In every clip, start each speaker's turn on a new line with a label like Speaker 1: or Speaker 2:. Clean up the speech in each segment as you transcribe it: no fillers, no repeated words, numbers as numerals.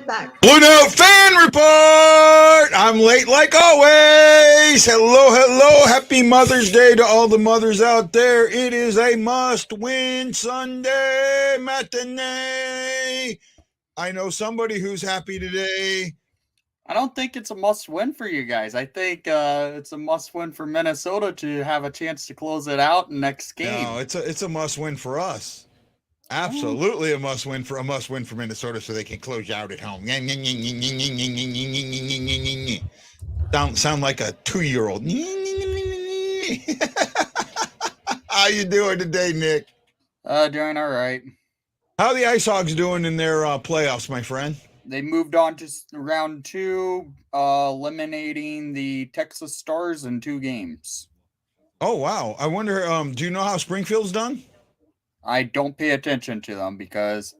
Speaker 1: back.
Speaker 2: Blue Note fan report. I'm late like always. Hello, hello. Happy Mother's Day to all the mothers out there. It is a must-win Sunday matinee. I know somebody who's happy today.
Speaker 3: I don't think it's a must-win for you guys. I think it's a must-win for Minnesota to have a chance to close it out next game.
Speaker 2: No, it's a must-win for us. Absolutely a must-win for Minnesota, so they can close you out at home. Sound like a 2-year-old. How you doing today, Nick?
Speaker 3: Doing all right.
Speaker 2: How are the Ice Hogs doing in their playoffs, my friend?
Speaker 3: They moved on to round 2, eliminating the Texas Stars in 2 games.
Speaker 2: Oh, wow. I wonder, do you know how Springfield's done?
Speaker 3: I don't pay attention to them because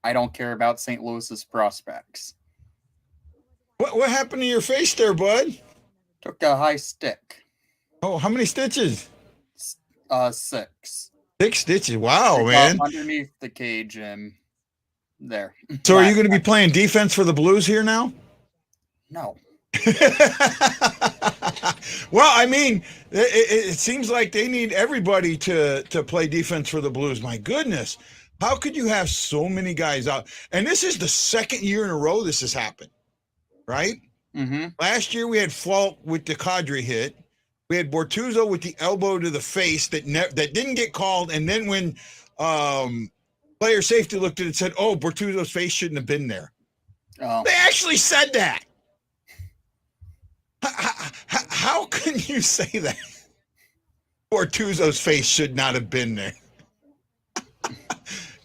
Speaker 3: I don't care about St. Louis's prospects.
Speaker 2: What happened to your face there, bud?
Speaker 3: Took a high stick.
Speaker 2: Oh, how many stitches?
Speaker 3: 6.
Speaker 2: 6 stitches. Wow, man.
Speaker 3: Underneath the cage and there.
Speaker 2: So are you going to be playing defense for the Blues here now?
Speaker 3: No.
Speaker 2: Well, I mean, it seems like they need everybody to play defense for the Blues. My goodness. How could you have so many guys out? And this is the second year in a row this has happened, right?
Speaker 3: Mm-hmm.
Speaker 2: Last year we had Falk with the Kadri hit. We had Bortuzzo with the elbow to the face that didn't get called. And then when player safety looked at it and said, oh, Bortuzzo's face shouldn't have been there.
Speaker 3: Oh.
Speaker 2: They actually said that. How can you say that? Bortuzzo's face should not have been there.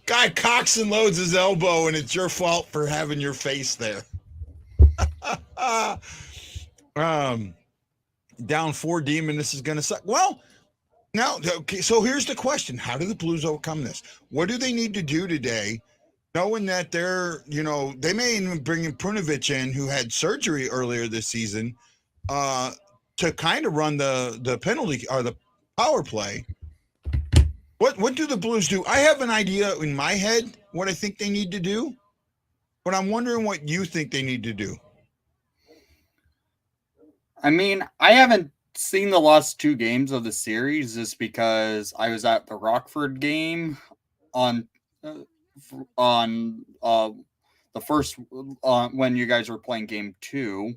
Speaker 2: Guy cocks and loads his elbow, and it's your fault for having your face there. Down 4 Demon, this is going to suck. Well, now, okay, so here's the question. How do the Blues overcome this? What do they need to do today, knowing that they're, they may even bring in Prunovich in, who had surgery earlier this season, to kind of run the penalty or the power play. What do the Blues do? I have an idea in my head what I think they need to do, but I'm wondering what you think they need to do.
Speaker 3: I mean, I haven't seen the last 2 games of the series just because I was at the Rockford game on the first when you guys were playing game 2.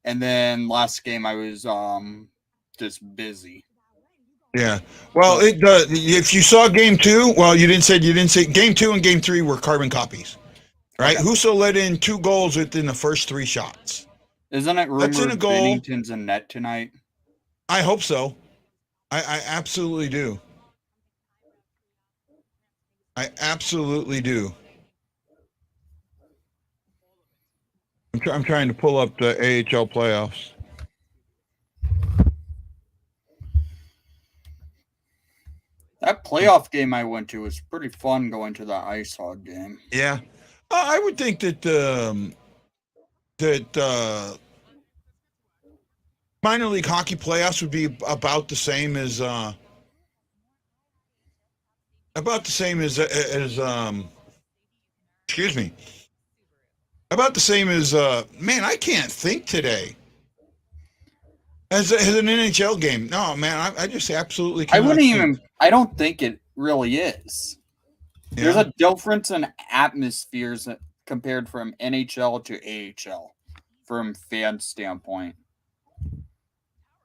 Speaker 3: And then last game I was just busy.
Speaker 2: Yeah. Well, if you saw game 2, well, you didn't say game 2 and game 3 were carbon copies, right? Okay. Husso let in 2 goals within the first 3 shots.
Speaker 3: Isn't it rumored Bennington's in net tonight?
Speaker 2: I hope so. I absolutely do. I absolutely do. I'm trying to pull up the AHL playoffs.
Speaker 3: That playoff game I went to was pretty fun going to the Ice Hog game.
Speaker 2: Yeah. I would think that minor league hockey playoffs would be about the same as excuse me. About the same as man, I can't think today. As an NHL game. No, man, I just absolutely can't.
Speaker 3: I don't think it really is. Yeah. There's a difference in atmospheres compared from NHL to AHL from fan standpoint.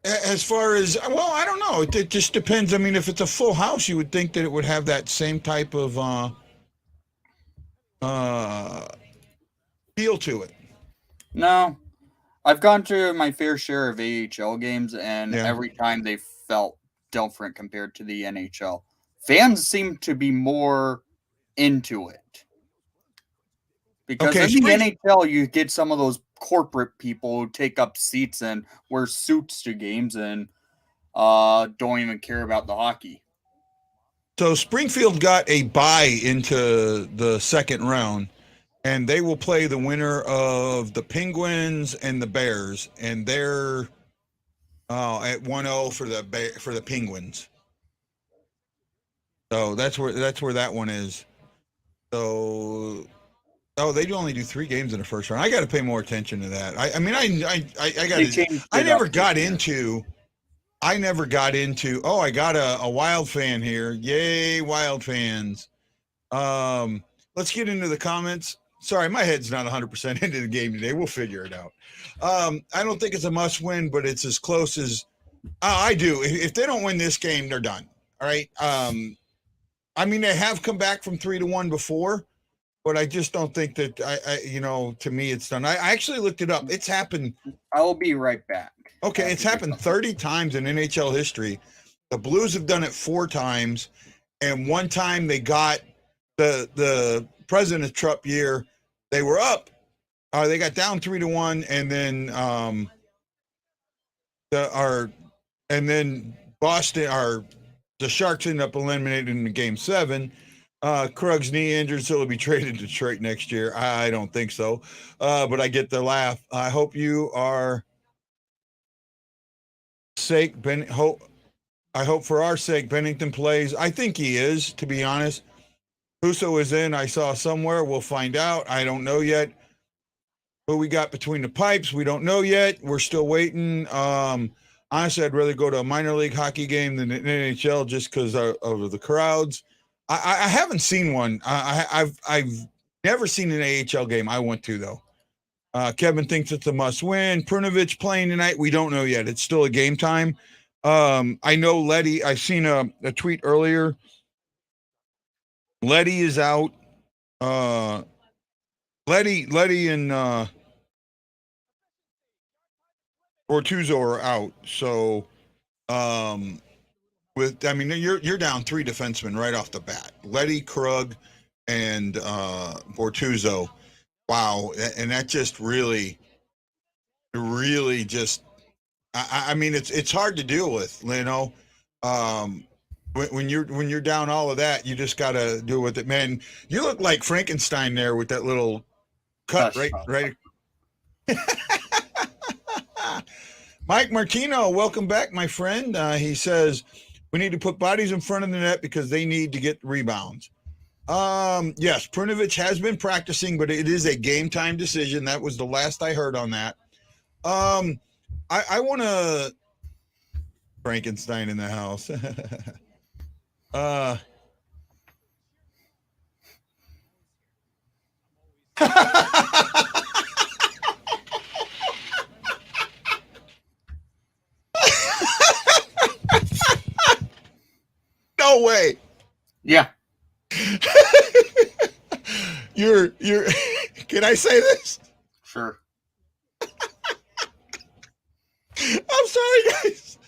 Speaker 2: As far as, well, I don't know. It just depends. I mean, if it's a full house, you would think that it would have that same type of feel to it.
Speaker 3: No. I've gone to my fair share of AHL games, and every time they felt different compared to the NHL. Fans seem to be more into it. Because in the NHL, you get some of those corporate people who take up seats and wear suits to games and don't even care about the hockey.
Speaker 2: So Springfield got a bye into the second round, and they will play the winner of the Penguins and the Bears, and they're at 1-0 for the Penguins. So that's where that one is. So Oh, they do only do 3 games in the first round. I got to pay more attention to that. I mean, I got.
Speaker 3: They changed
Speaker 2: I
Speaker 3: it
Speaker 2: never
Speaker 3: up
Speaker 2: got
Speaker 3: this year.
Speaker 2: into. I never got into. Oh, I got a Wild fan here. Yay, Wild fans. Let's get into the comments. Sorry, my head's not 100% into the game today. We'll figure it out. I don't think it's a must win, but it's as close as I do. If they don't win this game, they're done. All right. I mean, they have come back from 3-1 before, but I just don't think that to me, it's done. I actually looked it up. It's happened.
Speaker 3: I'll be right back.
Speaker 2: Okay, it's happened 30 times in NHL history. The Blues have done it 4 times, and one time they got the President Trump year. They were up. They got down 3-1, and then Boston the Sharks ended up eliminated in the game 7. Krug's knee injured, so he'll be traded to Detroit next year. I don't think so, but I get the laugh. I hope you are sake. I hope for our sake Bennington plays. I think he is, to be honest. Husso is in. I saw somewhere. We'll find out. I don't know yet. Who we got between the pipes, we don't know yet. We're still waiting. Honestly, I'd rather go to a minor league hockey game than an NHL just because of the crowds. I haven't seen one. I've never seen an AHL game. I went to though. Kevin thinks it's a must win. Prunovich playing tonight. We don't know yet. It's still a game time. I know Letty. I seen a tweet earlier. Letty is out. Letty and Bortuzzo are out. So you're down 3 defensemen right off the bat. Letty, Krug, and Bortuzzo. Wow, and that just really just. I mean, it's hard to deal with, you know. When you're down all of that, you just got to deal with it, man. You look like Frankenstein there with that little cut, right. Mike Martino, welcome back, my friend. He says we need to put bodies in front of the net because they need to get rebounds. Yes, Prunovich has been practicing, but it is a game time decision. That was the last I heard on that. I want to Frankenstein in the house. No way.
Speaker 3: Yeah.
Speaker 2: You're can I say this?
Speaker 3: Sure.
Speaker 2: I'm sorry, guys.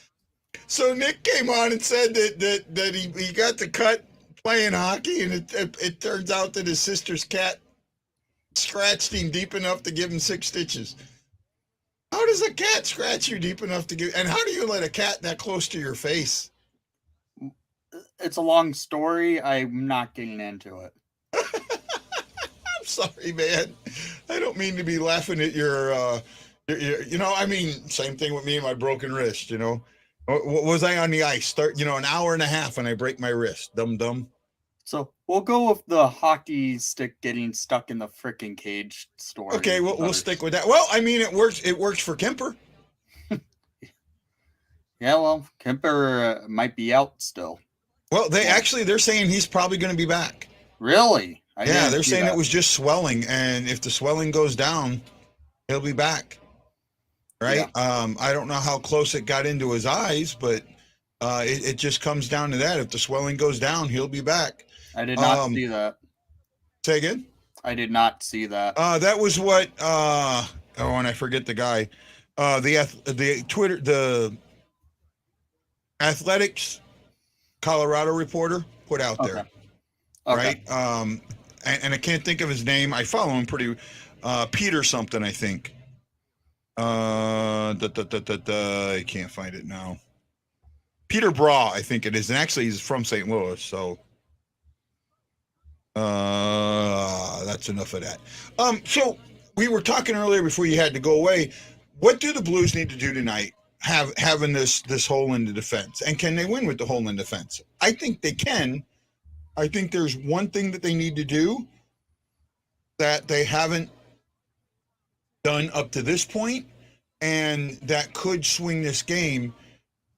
Speaker 2: So Nick came on and said that he got the cut playing hockey, and it turns out that his sister's cat scratched him deep enough to give him 6 stitches. How does a cat scratch you deep enough to give? And how do you let a cat that close to your face?
Speaker 3: It's a long story. I'm not getting into it.
Speaker 2: I'm sorry, man. I don't mean to be laughing at your I mean, same thing with me and my broken wrist, you know. Was I on the ice? An hour and a half and I break my wrist. Dumb.
Speaker 3: So we'll go with the hockey stick getting stuck in the freaking cage story.
Speaker 2: Okay, we'll stick with that. Well, I mean, it works. It works for Kemper.
Speaker 3: Yeah, well, Kemper might be out still.
Speaker 2: Well, they're saying he's probably going to be back.
Speaker 3: Really?
Speaker 2: Yeah, they're saying it was just swelling, and if the swelling goes down, he'll be back. Right? Yeah. I don't know how close it got into his eyes, but it just comes down to that. If the swelling goes down, he'll be back.
Speaker 3: I did not see that.
Speaker 2: Say again?
Speaker 3: I did not see that.
Speaker 2: That was what and I forget the guy. The Athletics Colorado reporter put out there. Okay. Right? And I can't think of his name. I follow him pretty Peter something, I think. I can't find it now. Peter Braw, I think it is. And actually he's from St. Louis, so that's enough of that. So we were talking earlier before you had to go away. What do the Blues need to do tonight, having this hole in the defense? And can they win with the hole in defense? I think they can. I think there's one thing that they need to do. that they haven't done up to this point, and that could swing this game.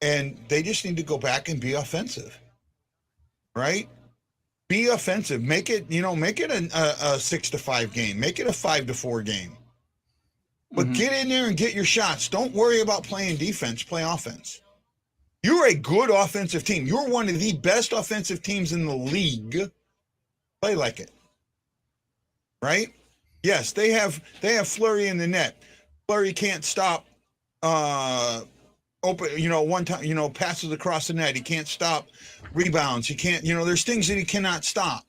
Speaker 2: And they just need to go back and be offensive, right? Be offensive. Make it, make it a 6-5 game. Make it a 5-4 game. But get in there and get your shots. Don't worry about playing defense. Play offense. You're a good offensive team. You're one of the best offensive teams in the league. Play like it. Right? Yes, they have Fleury in the net. Fleury can't stop open, one time, passes across the net. He can't stop rebounds. He can't, there's things that he cannot stop.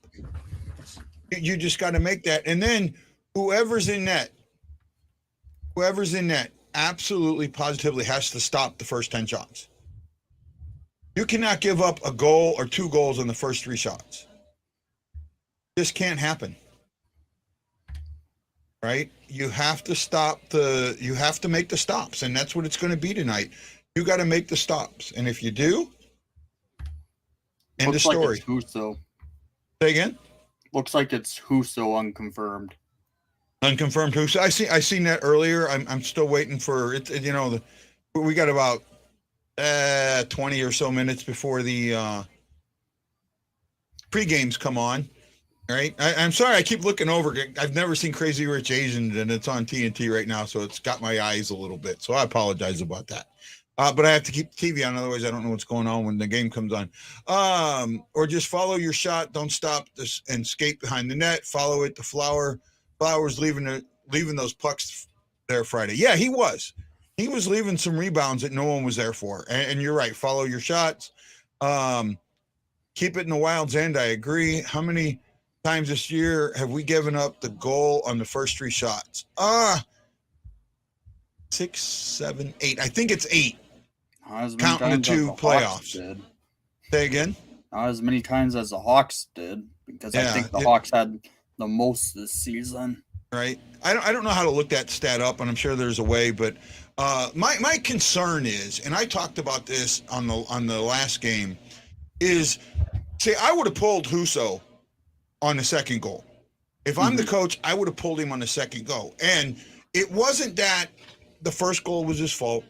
Speaker 2: You just got to make that. And then whoever's in net absolutely positively has to stop the first 10 shots. You cannot give up a goal or 2 goals on the first 3 shots. This can't happen. Right? You have to you have to make the stops, and that's what it's going to be tonight. You got to make the stops. And if you do, end of story.
Speaker 3: Like it's Huso.
Speaker 2: Say again?
Speaker 3: Looks like it's Huso unconfirmed.
Speaker 2: Unconfirmed Huso. I seen that earlier. I'm still waiting for it. We got about 20 or so minutes before the pre-games come on. Right. I'm sorry. I keep looking over. I've never seen Crazy Rich Asians, and it's on TNT right now, so it's got my eyes a little bit. So I apologize about that. But I have to keep the TV on, otherwise I don't know what's going on when the game comes on. Or just follow your shot. Don't stop this and skate behind the net. Follow it. The Flowers leaving those pucks there Friday. Yeah, he was. He was leaving some rebounds that no one was there for. And you're right. Follow your shots. Keep it in the Wild's end. I agree. How many times this year have we given up the goal on the first 3 shots? 6, 7, 8. I think it's 8. Counting the 2 playoffs. Say again?
Speaker 3: Not as many times as the Hawks did, because I think the Hawks had the most this season.
Speaker 2: Right. I don't know how to look that stat up, and I'm sure there's a way, but my concern is, and I talked about this on the last game, is say I would have pulled Huso on the second goal. If I'm the coach, I would have pulled him on the second goal. And it wasn't that the first goal was his fault.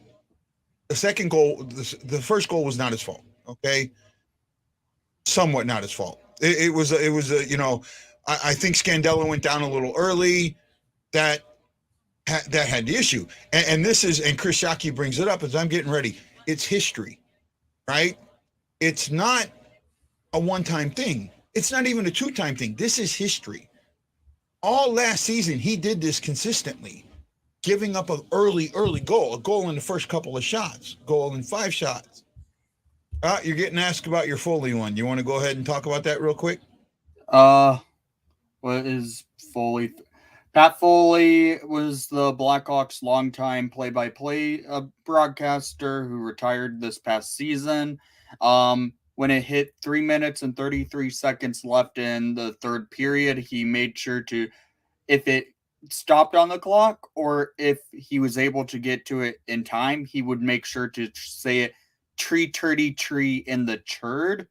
Speaker 2: The second goal, the first goal was not his fault. Okay. Somewhat not his fault. It was I think Scandella went down a little early. That had the issue. And this is, and Chris Shockey brings it up as I'm getting ready. It's history, right? It's not a one-time thing. It's not even a 2-time thing. This is history. All last season, he did this consistently, giving up an early goal, a goal in the first couple of shots, goal in 5 shots. You're getting asked about your Foley one. You want to go ahead and talk about that real quick?
Speaker 3: What is Foley? Pat Foley was the Blackhawks' longtime play-by-play broadcaster who retired this past season. When it hit 3 minutes and 33 seconds left in the third period, he made sure to, if it stopped on the clock or if he was able to get to it in time, he would make sure to say it tree turdy tree in the churd.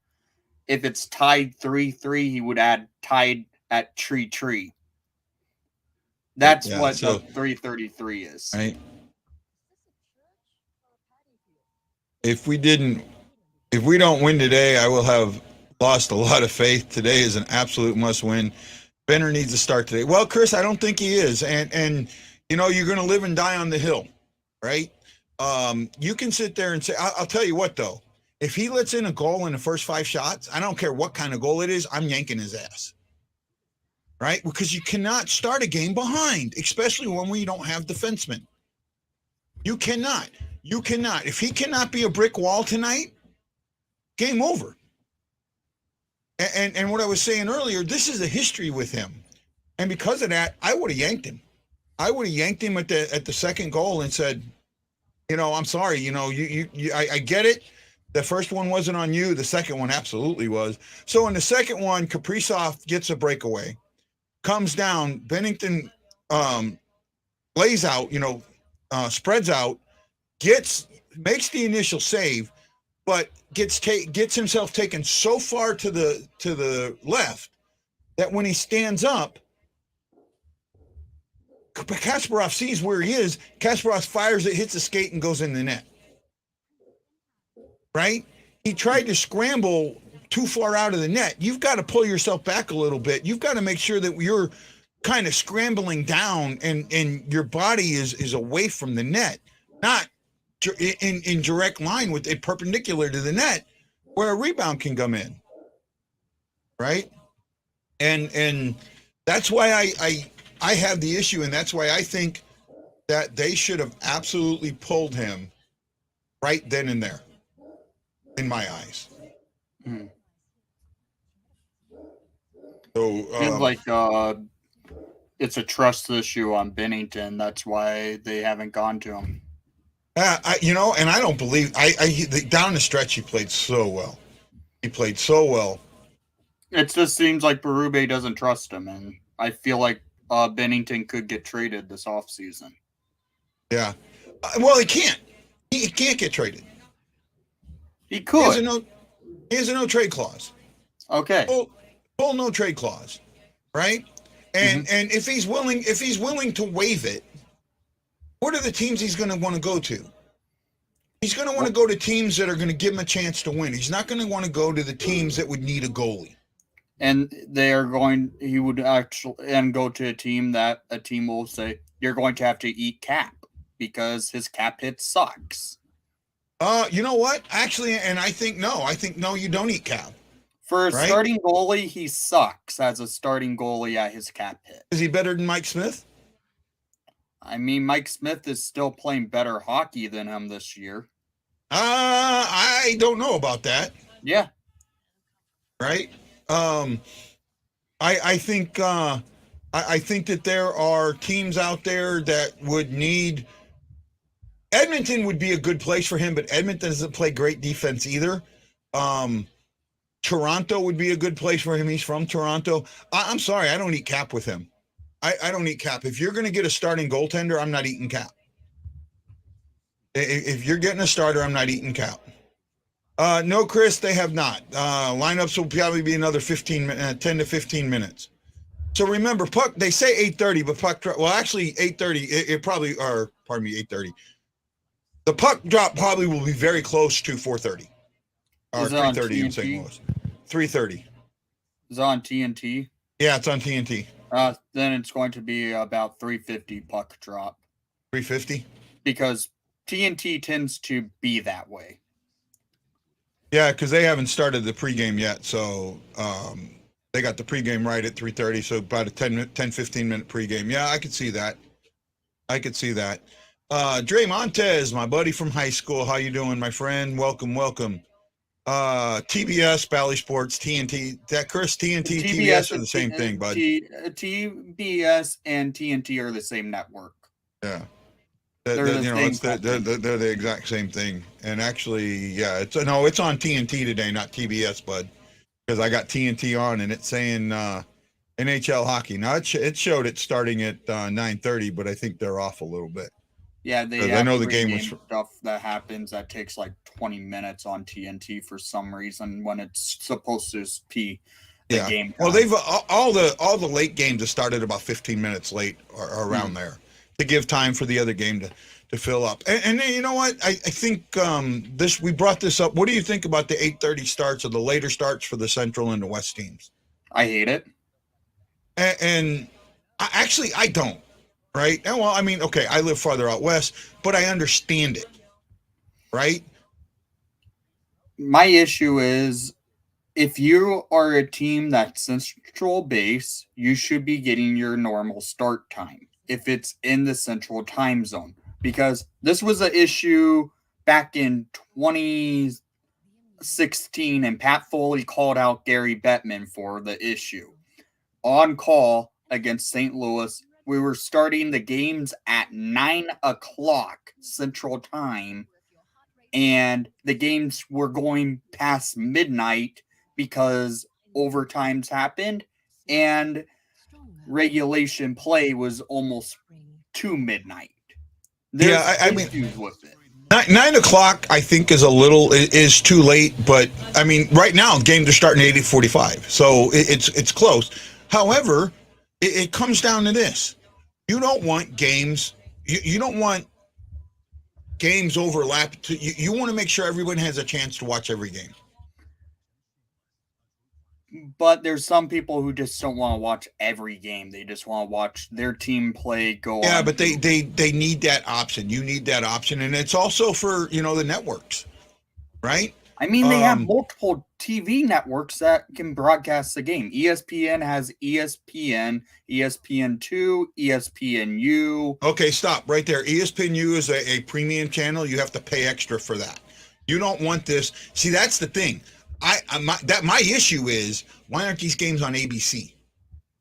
Speaker 3: If it's tied 3-3, he would add tied at tree. That's what the 333 is.
Speaker 2: Right. If we don't win today, I will have lost a lot of faith. Today is an absolute must win. Benner needs to start today. Well, Chris, I don't think he is. And you're going to live and die on the hill, right? You can sit there and say, I'll tell you what, though. If he lets in a goal in the first 5 shots, I don't care what kind of goal it is, I'm yanking his ass. Right? Because you cannot start a game behind, especially when we don't have defensemen. You cannot. If he cannot be a brick wall tonight, game over. And what I was saying earlier, this is a history with him. And because of that, I would have yanked him. I would have yanked him at the second goal and said, I'm sorry, I get it. The first one wasn't on you. The second one absolutely was. So in the second one, Kaprizov gets a breakaway, comes down, Bennington lays out, spreads out, makes the initial save, but gets himself taken so far to the left that when he stands up, Kasparov sees where he is. Kasparov fires it, hits the skate, and goes in the net. Right? He tried to scramble too far out of the net. You've got to pull yourself back a little bit. You've got to make sure that you're kind of scrambling down and your body is away from the net, not in direct line with it, perpendicular to the net, where a rebound can come in. Right? And that's why I have the issue, and that's why I think that they should have absolutely pulled him right then and there, in my eyes.
Speaker 3: Mm.
Speaker 2: So
Speaker 3: seems like it's a trust issue on Bennington. That's why they haven't gone to him.
Speaker 2: And I don't believe down the stretch he played so well. He played so well.
Speaker 3: It just seems like Berube doesn't trust him, and I feel like Bennington could get traded this offseason.
Speaker 2: Yeah. Well, he can't. He can't get traded.
Speaker 3: He could.
Speaker 2: He has a no trade clause.
Speaker 3: Okay.
Speaker 2: Full no trade clause, right? And if he's willing to waive it, what are the teams he's going to want to go to? He's going to want to go to teams that are going to give him a chance to win. He's not going to want to go to the teams that would need a goalie.
Speaker 3: And he would actually go to a team will say, you're going to have to eat cap because his cap hit sucks.
Speaker 2: You know what? Actually, and I think no, you don't eat cap.
Speaker 3: For a starting goalie, he sucks as a starting goalie at his cap hit.
Speaker 2: Is he better than Mike Smith?
Speaker 3: I mean, Mike Smith is still playing better hockey than him this year.
Speaker 2: I don't know about that.
Speaker 3: Yeah.
Speaker 2: Right? I think that there are teams out there that would need. Edmonton would be a good place for him, but Edmonton doesn't play great defense either. Toronto would be a good place for him. He's from Toronto. I'm sorry, I don't eat cap with him. I don't eat cap. If you're going to get a starting goaltender, I'm not eating cap. If you're getting a starter, I'm not eating cap. No, Chris, they have not. Lineups will probably be another 10 to 15 minutes. So remember, puck, they say 8:30, but puck drop, well, actually 8:30, it probably, or pardon me, 8:30. The puck drop probably will be very close to 4:30. Or 3:30 in St. Louis. 3:30.
Speaker 3: Is it on TNT?
Speaker 2: Yeah, it's on TNT.
Speaker 3: Then it's going to be about 3:50 puck drop.
Speaker 2: 3:50?
Speaker 3: Because TNT tends to be that way.
Speaker 2: Yeah, because they haven't started the pregame yet, so they got the pregame right at 3:30, so about a 10-15 minute pregame. Yeah, I could see that. Dre Montez, my buddy from high school. How you doing, my friend? Welcome. TBS, Bally Sports, TNT. That Chris, TNT, TBS are the same thing, bud.
Speaker 3: TBS and TNT are the same network.
Speaker 2: Yeah. They're the exact same thing. And actually, yeah, it's on TNT today, not TBS, bud. Because I got TNT on and it's saying NHL hockey. Now it showed it starting at 9:30, but I think they're off a little bit.
Speaker 3: Yeah, I know the game was stuff that happens that takes like 20 minutes on TNT for some reason when it's supposed to be the game time.
Speaker 2: Well, they've all the late games have started about 15 minutes late or around there to give time for the other game to fill up. And then, you know what? I think we brought this up. What do you think about the 8:30 starts or the later starts for the Central and the West teams?
Speaker 3: I hate it.
Speaker 2: And I don't. Right? And well, I mean, okay, I live farther out west, but I understand it. Right?
Speaker 3: My issue is if you are a team that's central base, you should be getting your normal start time if it's in the central time zone. Because this was an issue back in 2016, and Pat Foley called out Gary Bettman for the issue. On call against St. Louis, we were starting the games at 9 o'clock Central Time, and the games were going past midnight because overtimes happened, and regulation play was almost to midnight.
Speaker 2: I mean, with it. 9 o'clock, I think, is too late, but I mean, right now games are starting at 8:45, so it's close. However, it comes down to this. You don't want games. You don't want games overlap. You want to make sure everyone has a chance to watch every game.
Speaker 3: But there's some people who just don't want to watch every game. They just want to watch their team play, go on.
Speaker 2: Yeah, but they need that option. You need that option. And it's also for, the networks, right?
Speaker 3: I mean, they have multiple TV networks that can broadcast the game. ESPN has ESPN, ESPN2, ESPNU.
Speaker 2: Okay, stop right there. ESPNU is a premium channel. You have to pay extra for that. You don't want this. See, that's the thing. My issue is, why aren't these games on ABC,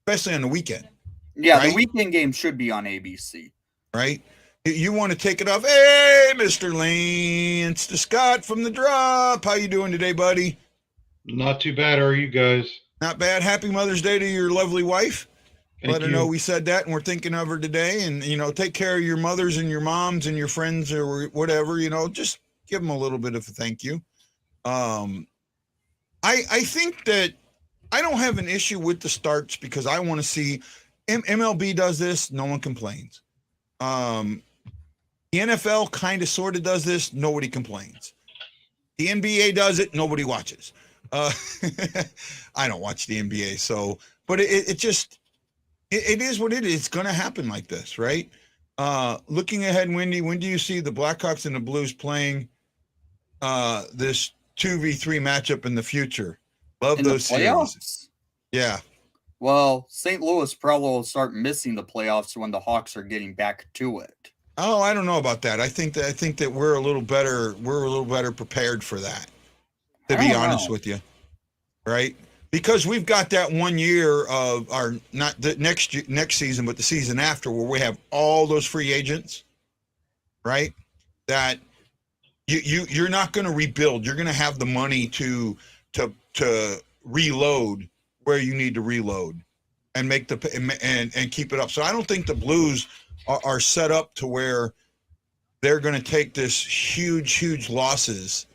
Speaker 2: especially on the weekend?
Speaker 3: Yeah, right? The weekend games should be on ABC.
Speaker 2: Right? You want to take it off. Hey, Mr. Lance, the Scott from the Drop. How you doing today, buddy?
Speaker 1: Not too bad. How are you guys?
Speaker 2: Not bad. Happy Mother's Day to your lovely wife.
Speaker 1: Let
Speaker 2: her know we said that and we're thinking of her today. And, take care of your mothers and your moms and your friends or whatever, just give them a little bit of a thank you. I think that I don't have an issue with the starts because I want to see MLB does this. No one complains. The NFL kind of sort of does this. Nobody complains. The NBA does it. Nobody watches. I don't watch the NBA. So, but it is what it is. It's going to happen like this, right? Looking ahead, Wendy, when do you see the Blackhawks and the Blues playing this 2v3 matchup in the future? Love those series. Yeah.
Speaker 3: Well, St. Louis probably will start missing the playoffs when the Hawks are getting back to it.
Speaker 2: Oh, I don't know about that. I think that we're a little better. We're a little better prepared for that. To be honest with you, right? Because we've got that 1 year of our not the next season, but the season after, where we have all those free agents, right? That you're not going to rebuild. You're going to have the money to reload where you need to reload and make and keep it up. So I don't think the Blues are set up to where they're going to take this huge losses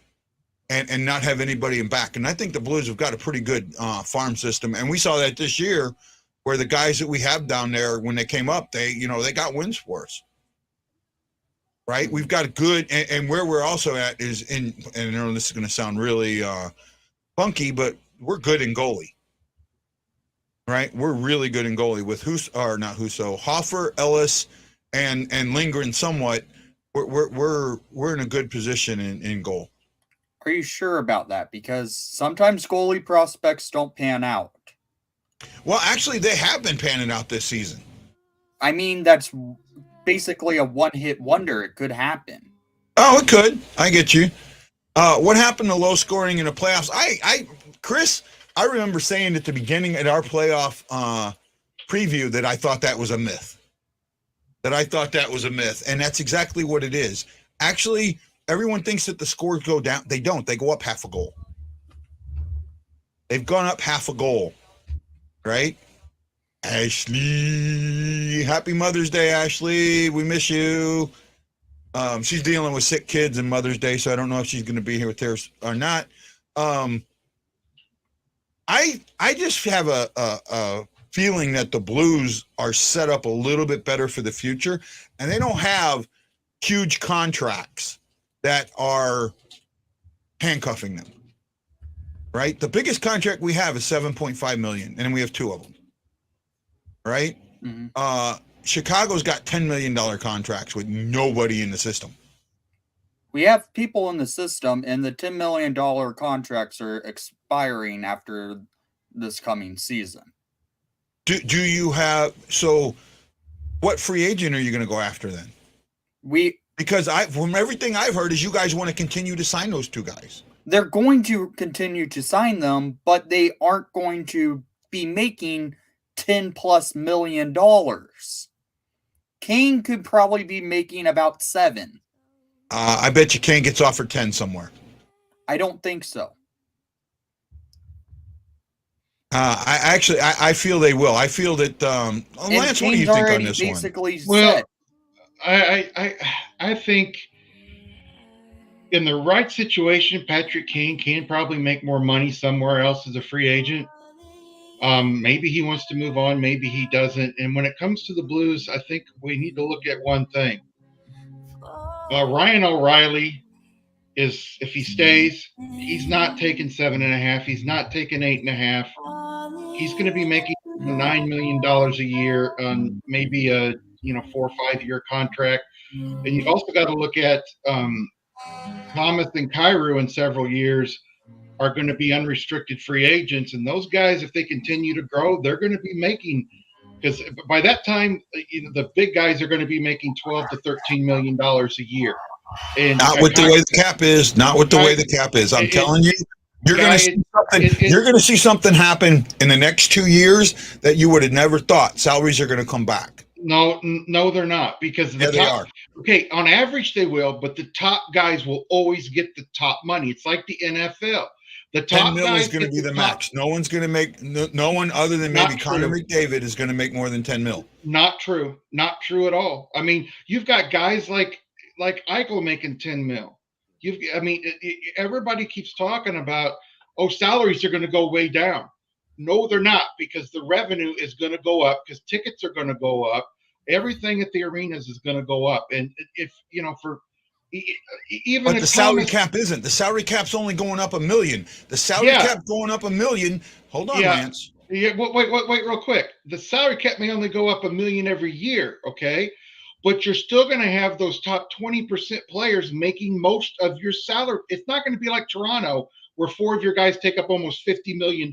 Speaker 2: and not have anybody in back. And I think the Blues have got a pretty good farm system. And we saw that this year where the guys that we have down there, when they came up, they got wins for us. Right? We've got a good, and where we're also at is and I know this is going to sound really funky, but we're good in goalie. Right? We're really good in goalie with Hoffer, Ellis, and Lindgren somewhat. We're in a good position in goal.
Speaker 3: Are you sure about that? Because sometimes goalie prospects don't pan out.
Speaker 2: Well, actually, they have been panning out this season.
Speaker 3: I mean, that's basically a one-hit wonder. It could happen.
Speaker 2: Oh, it could. I get you. What happened to low scoring in the playoffs? Chris, I remember saying at the beginning at our playoff preview that I thought that was a myth. And that's exactly what it is. Actually, everyone thinks that the scores go down. They don't. They go up half a goal. They've gone up half a goal, right? Ashley, happy Mother's Day, Ashley. We miss you. She's dealing with sick kids and Mother's Day, so I don't know if she's going to be here with hers or not. I just have a feeling that the Blues are set up a little bit better for the future, and they don't have huge contracts that are handcuffing them. Right? The biggest contract we have is $7.5 million, and we have two of them. Right? Mm-hmm. Chicago's got $10 million contracts with nobody in the system.
Speaker 3: We have people in the system, and the $10 million contracts are expiring after this coming season.
Speaker 2: Do you have so? What free agent are you going to go after then? Because from everything I've heard is you guys want to continue to sign those two guys.
Speaker 3: They're going to continue to sign them, but they aren't going to be making $10+ million. Kane could probably be making about $7 million.
Speaker 2: I bet you Kane gets offered 10 somewhere.
Speaker 3: I don't think so.
Speaker 2: I feel they will. I feel that. Lance, what do you think on this one?
Speaker 1: Well, I think in the right situation, Patrick Kane can probably make more money somewhere else as a free agent. Maybe he wants to move on, maybe he doesn't. And when it comes to the Blues, I think we need to look at one thing. Ryan O'Reilly is, if he stays, he's not taking 7.5. He's not taking 8.5. He's going to be making $9 million a year on maybe a 4 or 5 year contract. And you've also got to look at Thomas and Kyrou in several years are going to be unrestricted free agents. And those guys, if they continue to grow, they're going to be making, because by that time, the big guys are going to be making $12 to $13 million a year. And
Speaker 2: not with the way the cap is. Not with the way the cap is. I'm telling you, you're going to see something. You're going to see something happen in the next 2 years that you would have never thought. Salaries are going to come back.
Speaker 1: No, they're not, because
Speaker 2: they are.
Speaker 1: Okay, on average they will, but the top guys will always get the top money. It's like the NFL. The top
Speaker 2: 10 mil
Speaker 1: guys
Speaker 2: is going to be the max. No one's going to make. No one other than maybe Connor McDavid is going to make more than 10 mil.
Speaker 1: Not true. Not true at all. I mean, you've got guys like Eichel making 10 mil. Everybody keeps talking about, salaries are going to go way down. No, they're not, because the revenue is going to go up, because tickets are going to go up. Everything at the arenas is going to go up. And if, even
Speaker 2: but
Speaker 1: if
Speaker 2: the salary cap isn't. The salary cap's only going up $1 million. The salary cap going up $1 million. Hold on, Lance.
Speaker 1: Yeah, wait, real quick. The salary cap may only go up $1 million every year, okay? But you're still going to have those top 20% players making most of your salary. It's not going to be like Toronto, where 4 of your guys take up almost $50 million,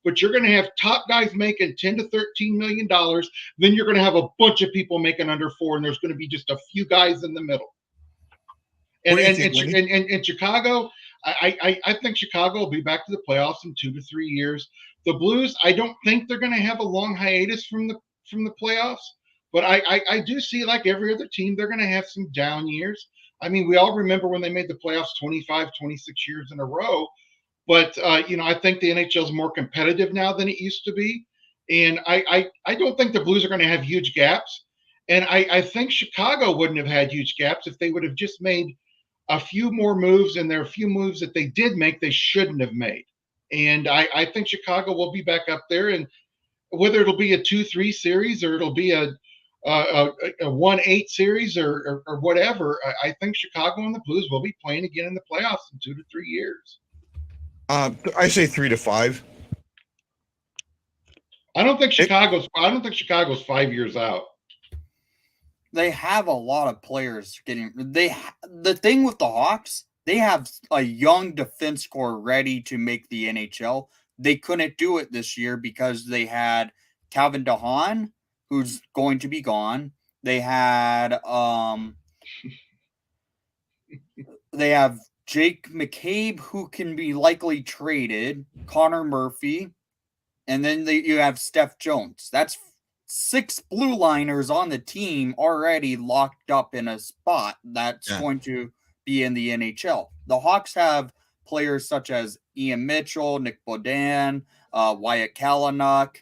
Speaker 1: but you're going to have top guys making $10 to $13 million. Then you're going to have a bunch of people making under 4, and there's going to be just a few guys in the middle. And in Chicago, I think Chicago will be back to the playoffs in 2 to 3 years. The Blues, I don't think they're going to have a long hiatus from the playoffs, but I do see, like every other team, they're going to have some down years. I mean, we all remember when they made the playoffs 25, 26 years in a row. But, I think the NHL is more competitive now than it used to be. And I don't think the Blues are going to have huge gaps. And I think Chicago wouldn't have had huge gaps if they would have just made a few more moves. And there are a few moves that they did make they shouldn't have made. And I think Chicago will be back up there. And whether it'll be a 2-3 series or it'll be a 1-8 series or whatever, I think Chicago and the Blues will be playing again in the playoffs in 2 to 3 years.
Speaker 2: I say 3 to 5.
Speaker 1: I don't think Chicago's 5 years out.
Speaker 3: They have a lot of players getting. The thing with the Hawks, they have a young defense core ready to make the NHL. They couldn't do it this year because they had Calvin DeHaan, who's going to be gone. They had they have Jake McCabe, who can be likely traded, Connor Murphy, and then you have Steph Jones. That's 6 blue liners on the team already locked up in a spot that's going to be in the NHL. The Hawks have players such as Ian Mitchell, Nick Bodan, Wyatt Kalynuk,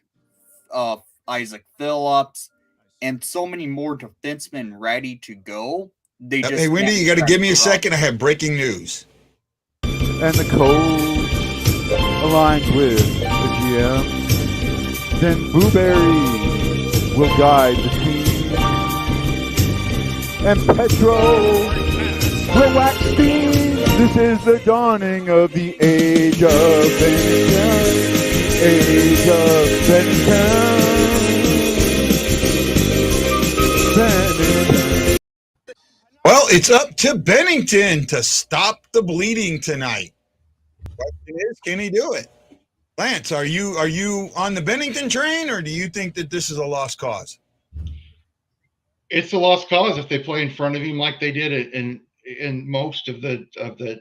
Speaker 3: Isaac Phillips, and so many more defensemen ready to go.
Speaker 2: Hey, Wendy, you got to give me a second. I have breaking news.
Speaker 4: And the coach aligns with the GM. Then Blueberry will guide the team. And Petro will wax steam. This is the dawning of the age of Bennington. Age of Bennington.
Speaker 2: Well, it's up to Bennington to stop the bleeding tonight. The question is, can he do it? Lance, are you on the Bennington train, or do you think that this is a lost cause?
Speaker 1: It's a lost cause if they play in front of him like they did in most of the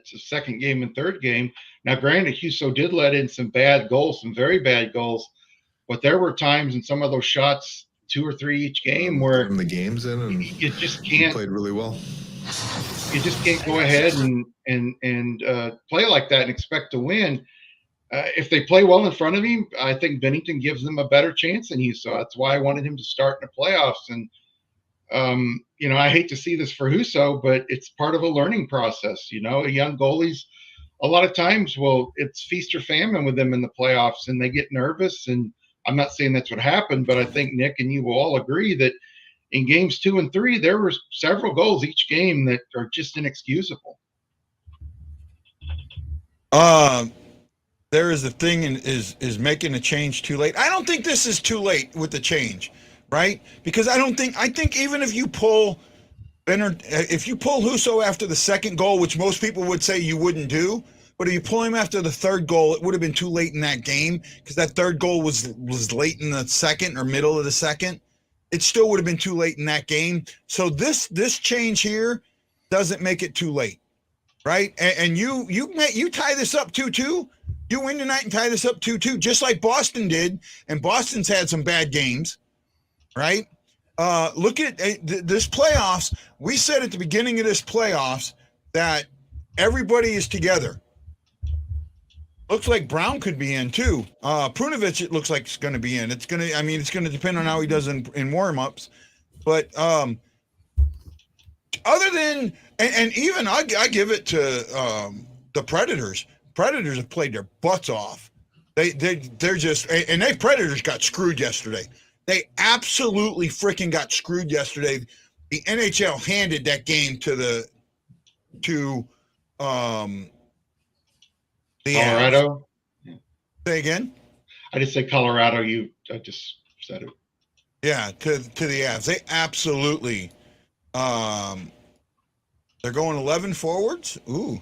Speaker 1: second game and third game. Now, granted, Husso did let in some bad goals, some very bad goals, but there were times in some of those shots, 2 or 3 each game, where
Speaker 5: the games in, and
Speaker 1: you just can't.
Speaker 5: Played really well.
Speaker 1: You just can't go ahead and play like that and expect to win. If they play well in front of him, I think Bennington gives them a better chance than Husso. That's why I wanted him to start in the playoffs. And I hate to see this for Husso, but it's part of a learning process. Young goalies a lot of times, well, it's feast or famine with them in the playoffs, and they get nervous. And I'm not saying that's what happened, but I think Nick and you will all agree that in games 2 and 3, there were several goals each game that are just inexcusable.
Speaker 2: There is a thing is making a change too late. I don't think this is too late with the change, right? Because I think even if you pull Husso after the second goal, which most people would say you wouldn't do, but if you pull him after the third goal, it would have been too late in that game because that third goal was late in the second or middle of the second. It still would have been too late in that game. So this change here doesn't make it too late, right? And you tie this up 2-2. You win tonight and tie this up 2-2, just like Boston did. And Boston's had some bad games, right? Look at this playoffs. We said at the beginning of this playoffs that everybody is together. Looks like Brown could be in too. Prunovich, it looks like it's going to be in. It's going to depend on how he does in warm-ups. But other than and even I give it to the Predators. Predators have played their butts off. They're just and they Predators got screwed yesterday. They absolutely freaking got screwed yesterday. The NHL handed that game to
Speaker 1: Colorado.
Speaker 2: Say again?
Speaker 1: I just said Colorado. I just said it.
Speaker 2: Yeah, to the Avs. They absolutely they're going 11 forwards. Ooh.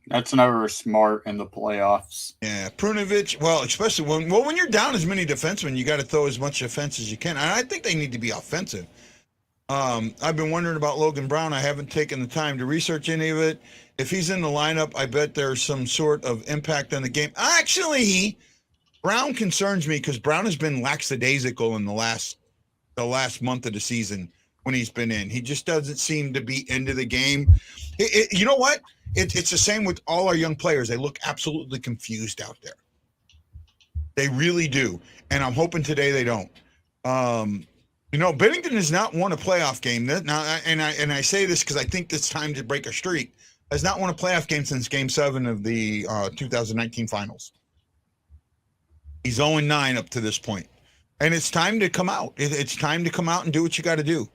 Speaker 3: That's never smart in the playoffs.
Speaker 2: Yeah, Prunovich. Well, especially when you're down as many defensemen, you got to throw as much offense as you can. And I think they need to be offensive. I've been wondering about Logan Brown. I haven't taken the time to research any of it. If he's in the lineup, I bet there's some sort of impact on the game. Actually, Brown concerns me because Brown has been lackadaisical in the last month of the season when he's been in. He just doesn't seem to be into the game. You know what? It's the same with all our young players. They look absolutely confused out there. They really do. And I'm hoping today they don't. Bennington has not won a playoff game. Now, and I say this because I think it's time to break a streak. Has not won a playoff game since Game 7 of the 2019 Finals. He's 0-9 up to this point. And it's time to come out. It's time to come out and do what you got to do.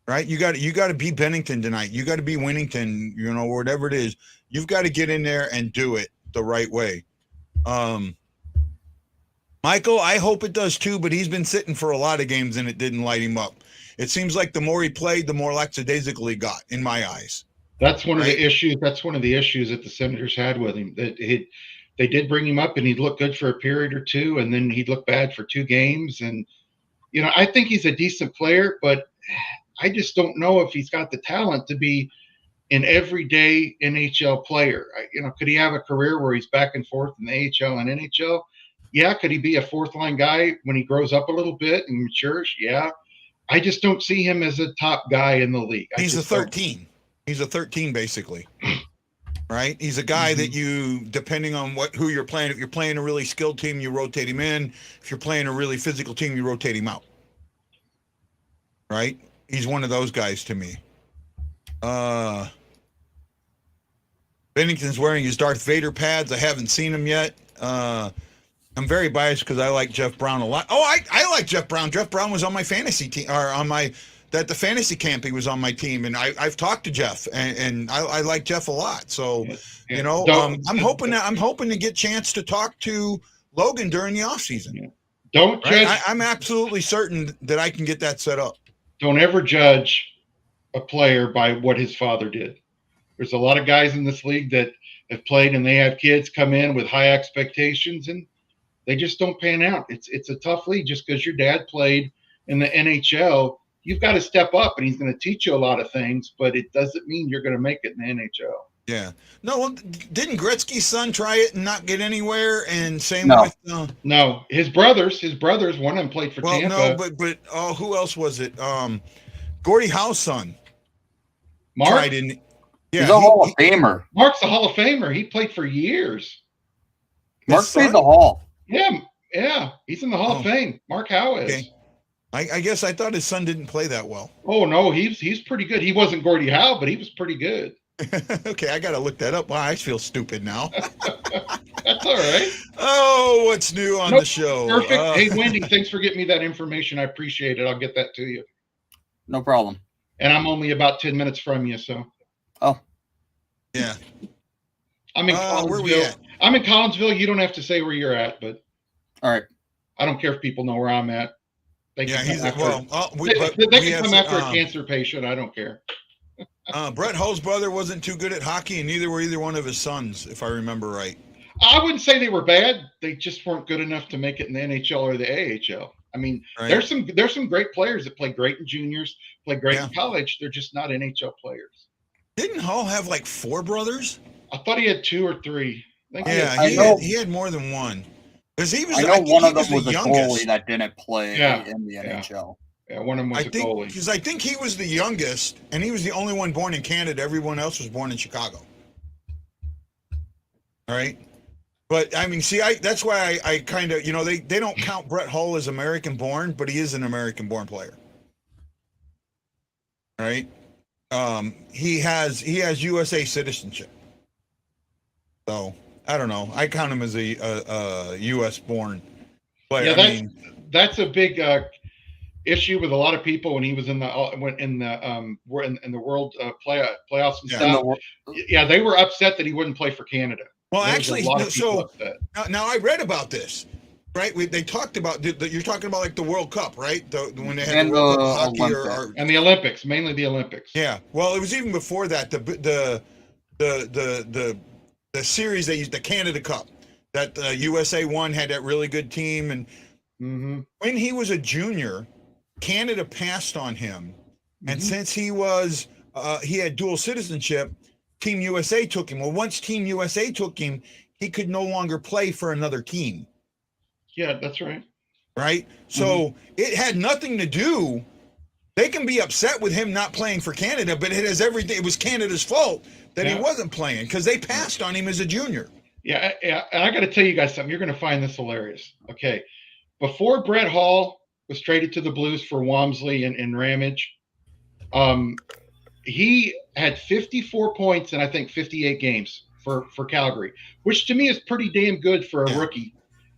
Speaker 2: Right? You got to be Bennington tonight. You got to be Winnington, or whatever it is. You've got to get in there and do it the right way. Michael, I hope it does too, but he's been sitting for a lot of games and it didn't light him up. It seems like the more he played, the more lackadaisical he got, in my eyes.
Speaker 1: That's one of the issues. That's one of the issues that the Senators had with him. That they did bring him up and he'd look good for a period or two, and then he'd look bad for 2 games. And I think he's a decent player, but I just don't know if he's got the talent to be an everyday NHL player. Could he have a career where he's back and forth in the AHL and NHL? Yeah. Could he be a 4th-line guy when he grows up a little bit and matures? Yeah. I just don't see him as a top guy in the league.
Speaker 2: He's a 13. He's a 13, basically. Right? He's a guy that you, depending on who you're playing, if you're playing a really skilled team, you rotate him in. If you're playing a really physical team, you rotate him out. Right? He's one of those guys to me. Bennington's wearing his Darth Vader pads. I haven't seen him yet. I'm very biased because I like Jeff Brown a lot. Oh, I like Jeff Brown. Jeff Brown was on my fantasy team, or the fantasy camp. He was on my team, and I've talked to Jeff, and I like Jeff a lot. So, I'm hoping to get a chance to talk to Logan during the offseason. Yeah.
Speaker 1: Don't judge.
Speaker 2: I'm absolutely certain that I can get that set up.
Speaker 1: Don't ever judge a player by what his father did. There's a lot of guys in this league that have played and they have kids come in with high expectations and they just don't pan out. It's a tough league. Just because your dad played in the NHL, you've got to step up, and he's going to teach you a lot of things, but it doesn't mean you're going to make it in the NHL.
Speaker 2: Yeah. No, didn't Gretzky's son try it and not get anywhere? And same with
Speaker 1: no, his brothers, one of them played for Tampa.
Speaker 2: No, but who else was it? Gordie Howe's son.
Speaker 1: Mark.
Speaker 3: Tried in. Yeah, he's a Hall of Famer.
Speaker 1: Mark's a Hall of Famer. He played for years.
Speaker 3: Mark played the Hall.
Speaker 1: Yeah, he's in the Hall of Fame. Mark Howe is.
Speaker 2: Okay. I guess I thought his son didn't play that well.
Speaker 1: Oh no, he's pretty good. He wasn't Gordie Howe, but he was pretty good.
Speaker 2: Okay, I got to look that up. Wow, I feel stupid now.
Speaker 1: That's all right.
Speaker 2: Oh, what's new on the show?
Speaker 1: Perfect. Hey, Wendy, thanks for getting me that information. I appreciate it. I'll get that to you.
Speaker 3: No problem.
Speaker 1: And I'm only about 10 minutes from you, so.
Speaker 3: Oh.
Speaker 2: Yeah.
Speaker 1: I'm in Collinsville.
Speaker 2: Where we at?
Speaker 1: I'm in Collinsville. You don't have to say where you're at, but.
Speaker 3: All right.
Speaker 1: I don't care if people know where I'm at. They can come after a cancer patient. I don't care.
Speaker 2: Brett Hull's brother wasn't too good at hockey, and neither were either one of his sons, if I remember right.
Speaker 1: I wouldn't say they were bad. They just weren't good enough to make it in the NHL or the AHL. I mean, there's some great players that play great in juniors, play great in college. They're just not NHL players.
Speaker 2: Didn't Hull have like 4 brothers?
Speaker 1: I thought he had 2 or 3.
Speaker 2: He had more than one. Because he was.
Speaker 3: I know one of them was a goalie that didn't play in the NHL.
Speaker 1: Yeah, one of them was a goalie.
Speaker 2: Because I think he was the youngest, and he was the only one born in Canada. Everyone else was born in Chicago. All right. But, I mean, see, that's why I kind of, they don't count Brett Hull as American-born, but he is an American-born player. All right? He has USA citizenship. So, I don't know. I count him as a U.S.-born player.
Speaker 1: Yeah, that's a big issue with a lot of people when he was in the world playoffs and stuff. Yeah, they were upset that he wouldn't play for Canada.
Speaker 2: Well, actually, so now I read about this, right? They talked about you're talking about like the World Cup, right? When they had the World Cup hockey
Speaker 1: and the Olympics, mainly the Olympics.
Speaker 2: Yeah, well, it was even before that. The series they used, the Canada Cup, that USA won, had that really good team, and when he was a junior, Canada passed on him, and since he had dual citizenship. Team USA took him. Well, once Team USA took him, he could no longer play for another team.
Speaker 1: Yeah, that's right.
Speaker 2: Right? So it had nothing to do. They can be upset with him not playing for Canada, but it has everything. It was Canada's fault that he wasn't playing because they passed on him as a junior.
Speaker 1: Yeah, and I got to tell you guys something. You're going to find this hilarious. Okay. Before Brett Hull was traded to the Blues for Walmsley and Ramage, he had 54 points in, I think, 58 games for Calgary, which to me is pretty damn good for a rookie.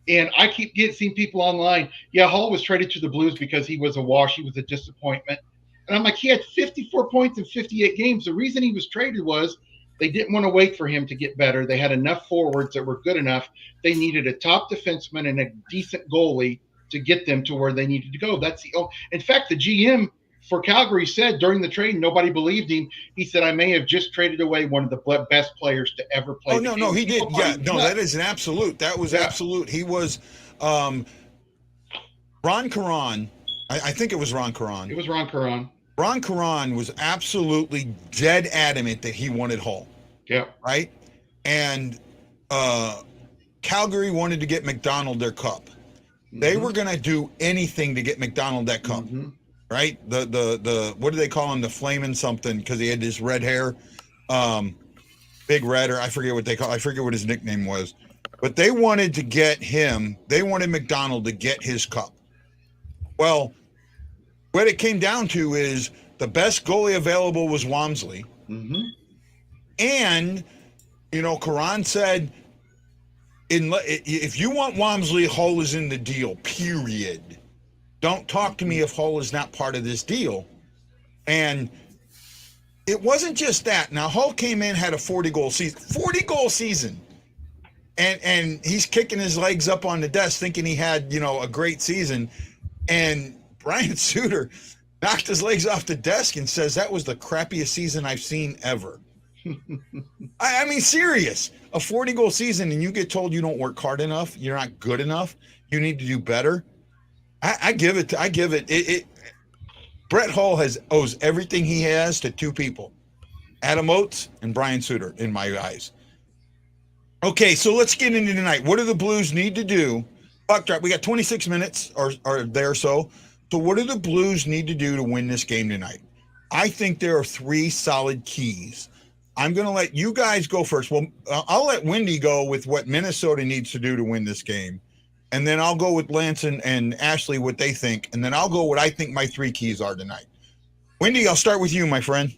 Speaker 1: And I keep seeing people online. Yeah, Hull was traded to the Blues because he was a wash. He was a disappointment. And I'm like, he had 54 points in 58 games. The reason he was traded was they didn't want to wait for him to get better. They had enough forwards that were good enough. They needed a top defenseman and a decent goalie to get them to where they needed to go. In fact, the GM for Calgary said during the trade, nobody believed him. He said, I may have just traded away one of the best players to ever play.
Speaker 2: Oh, no, he did. Yeah, no, that is an absolute. That was absolute. He was Ron Caron. I think it was Ron Caron.
Speaker 1: It was Ron Caron.
Speaker 2: Ron Caron was absolutely dead adamant that he wanted Hull.
Speaker 1: Yeah.
Speaker 2: Right? And Calgary wanted to get McDonald their cup. They were going to do anything to get McDonald that cup. Right? The what do they call him? The flaming something, because he had this red hair. Big Red, or I forget what his nickname was. But they wanted to get him. They wanted McDonald to get his cup. Well, what it came down to is the best goalie available was Walmsley. And, Caron said, if you want Walmsley, Hull is in the deal, period. Don't talk to me if Hull is not part of this deal. And it wasn't just that. Now, Hull came in, had a 40-goal season. 40-goal season. And he's kicking his legs up on the desk thinking he had, a great season. And Brian Suter knocked his legs off the desk and says, that was the crappiest season I've seen ever. I mean, serious. A 40-goal season and you get told you don't work hard enough, you're not good enough, you need to do better. I give it. Brett Hull owes everything he has to 2 people, Adam Oates and Brian Suter, in my eyes. Okay, so let's get into tonight. What do the Blues need to do? Buck drop. We got 26 minutes or there so. So what do the Blues need to do to win this game tonight? I think there are 3 solid keys. I'm going to let you guys go first. Well, I'll let Wendy go with what Minnesota needs to do to win this game. And then I'll go with Lance and Ashley, what they think. And then I'll go what I think my 3 keys are tonight. Wendy, I'll start with you, my friend.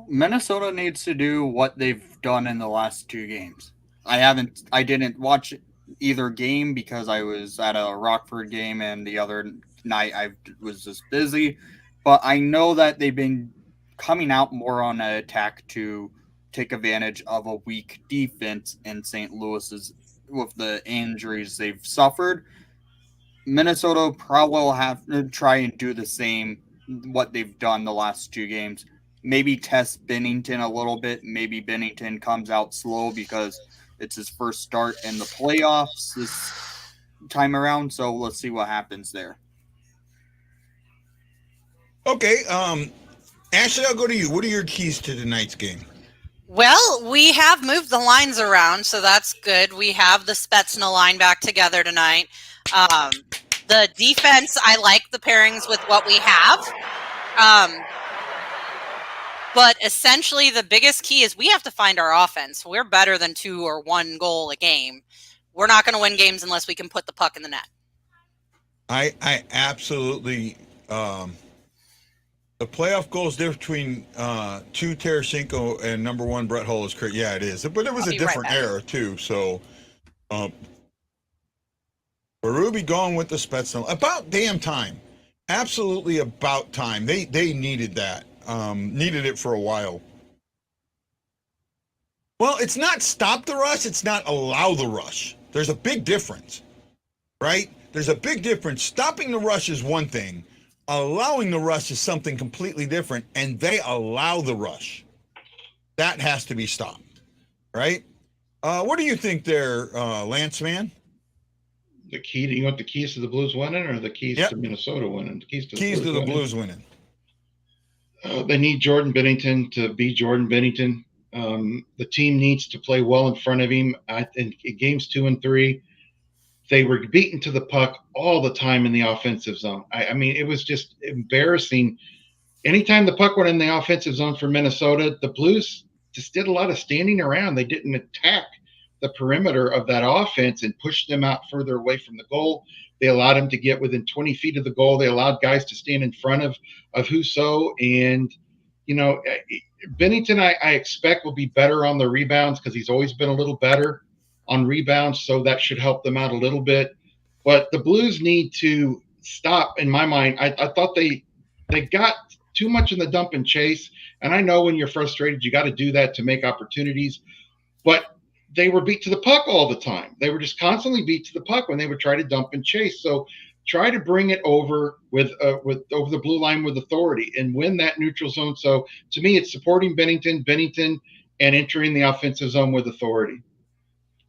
Speaker 3: Minnesota needs to do what they've done in the last 2 games. I didn't watch either game because I was at a Rockford game, and the other night I was just busy. But I know that they've been coming out more on an attack to take advantage of a weak defense in St. Louis's with the injuries they've suffered. Minnesota probably will have to try and do the same, what they've done the last 2 games. Maybe test Bennington a little bit. Maybe Bennington comes out slow because it's his first start in the playoffs this time around. So let's see what happens there.
Speaker 2: Okay, Ashley, I'll go to you. What are your keys to tonight's game?
Speaker 5: Well, we have moved the lines around, so that's good. We have the Spetsna line back together tonight. The defense, I like the pairings with what we have. But essentially, the biggest key is we have to find our offense. We're better than 2 or 1 goal a game. We're not going to win games unless we can put the puck in the net.
Speaker 2: I absolutely the playoff goals there between 2 Tarasenko and number 1 Brett Hull is crazy. Yeah, it is. But it was a different era too. So Berube going with the Spetsnaz. About damn time. Absolutely about time. They needed that. Needed it for a while. Well, it's not stop the rush, it's not allow the rush. There's a big difference, right? There's a big difference. Stopping the rush is one thing. Allowing the rush is something completely different, and they allow the rush. That has to be stopped, right? What do you think there, Lance, man?
Speaker 1: The key to, you want the keys to the Blues winning or the keys to Minnesota winning? The keys to the
Speaker 2: Blues winning.
Speaker 1: They need Jordan Binnington to be Jordan Binnington. The team needs to play well in front of him. In games 2 and 3, they were beaten to the puck all the time in the offensive zone. I mean, it was just embarrassing. Anytime the puck went in the offensive zone for Minnesota, the Blues just did a lot of standing around. They didn't attack the perimeter of that offense and push them out further away from the goal. They allowed them to get within 20 feet of the goal. They allowed guys to stand in front of Husso. And, you know, Binnington, I expect, will be better on the rebounds because he's always been a little better on rebounds. So that should help them out a little bit. But the Blues need to stop, in my mind. I thought they got too much in the dump and chase. And I know when you're frustrated, you got to do that to make opportunities. But they were beat to the puck all the time. They were just constantly beat to the puck when they would try to dump and chase. So try to bring it over with over the blue line with authority and win that neutral zone. So to me, it's supporting Bennington, and entering the offensive zone with authority.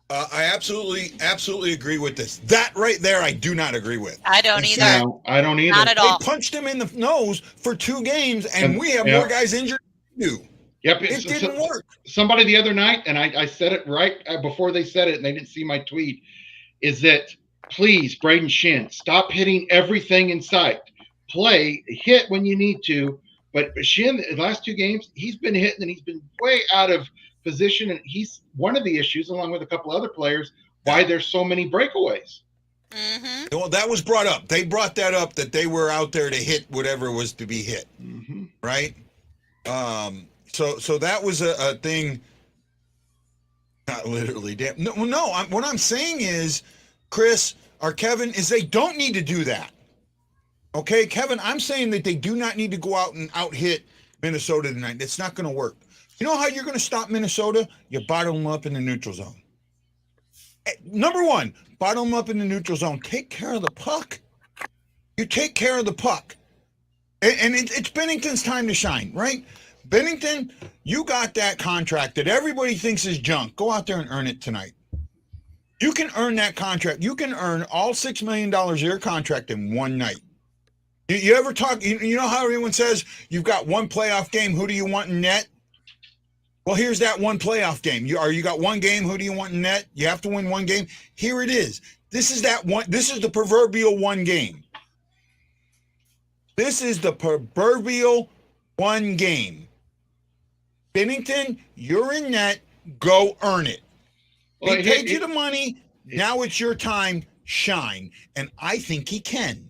Speaker 2: I absolutely agree with this. That right there, I do not agree with.
Speaker 5: I don't either.
Speaker 1: No, I don't either.
Speaker 5: Not at all.
Speaker 2: They punched him in the nose for 2 games, and we have more guys injured than you.
Speaker 1: Yep,
Speaker 2: it didn't work.
Speaker 1: Somebody the other night, and I said it right before they said it, and they didn't see my tweet, is that please, Braden Shin, stop hitting everything in sight. Hit when you need to. But Shin, the last 2 games, he's been hitting, and he's been way out of position, and he's one of the issues, along with a couple other players, why there's so many breakaways.
Speaker 5: Mm-hmm.
Speaker 2: Well, that was brought up. They brought that up, that they were out there to hit whatever was to be hit, right? So that was a thing. Not literally. No. What I'm saying is, Chris or Kevin, is they don't need to do that. Okay, Kevin, I'm saying that they do not need to go out and out-hit Minnesota tonight. It's not going to work. You know how you're going to stop Minnesota? You bottle them up in the neutral zone. Number 1, bottle them up in the neutral zone. Take care of the puck. You take care of the puck. And it's Bennington's time to shine, right? Bennington, you got that contract that everybody thinks is junk. Go out there and earn it tonight. You can earn that contract. You can earn all $6 million of your contract in one night. You ever talk, you know how everyone says you've got one playoff game, who do you want in net? Well, here's that one playoff game. You got one game, who do you want in net? You have to win one game. Here it is. This is that one. This is the proverbial one game. This is the proverbial one game. Bennington, you're in net. Go earn it. They paid you the money. Now it's your time. Shine. And I think he can.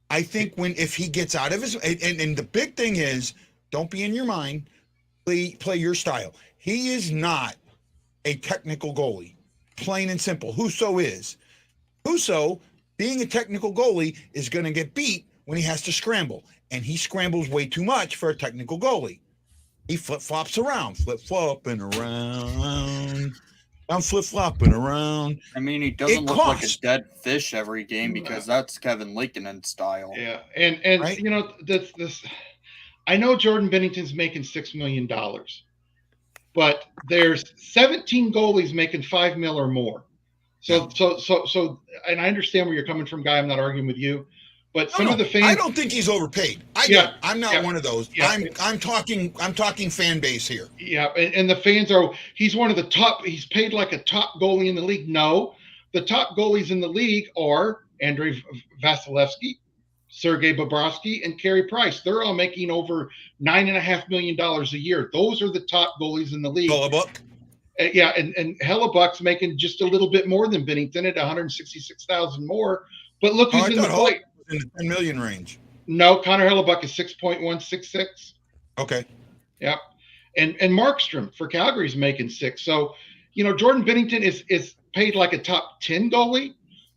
Speaker 2: I think if he gets out of his, and the big thing is, don't be in your mind. play your style. He is not a technical goalie, plain and simple. Husso is. Husso, being a technical goalie, is going to get beat when he has to scramble, and he scrambles way too much for a technical goalie. He flip-flops around, flip-flopping around. I'm flip-flopping around.
Speaker 3: I mean, he doesn't look like a dead fish every game because that's Kevin Lakinen's style.
Speaker 1: Yeah, and
Speaker 2: right?
Speaker 1: You know, this. I know Jordan Bennington's making $6 million, but there's 17 goalies making $5 million or more. So, and I understand where you're coming from, Guy. I'm not arguing with you, but some of the fans.
Speaker 2: I don't think he's overpaid. I'm not one of those. Yeah. I'm talking fan base here.
Speaker 1: Yeah, and the fans are. He's one of the top. He's paid like a top goalie in the league. No, the top goalies in the league are Andrei Vasilevsky, Sergei Bobrovsky, and Carey Price. They're all making over $9.5 million a year. Those are the top goalies in the league.
Speaker 2: Hellebuck.
Speaker 1: Yeah, and Hellebuck's making just a little bit more than Bennington at $166,000 more. But look who's in the play.
Speaker 2: In the 10 million range.
Speaker 1: No, Connor Hellebuck is 6.166.
Speaker 2: Okay.
Speaker 1: Yep. And Markstrom for Calgary's making 6. So, you know, Jordan Bennington is paid like a top 10 goalie,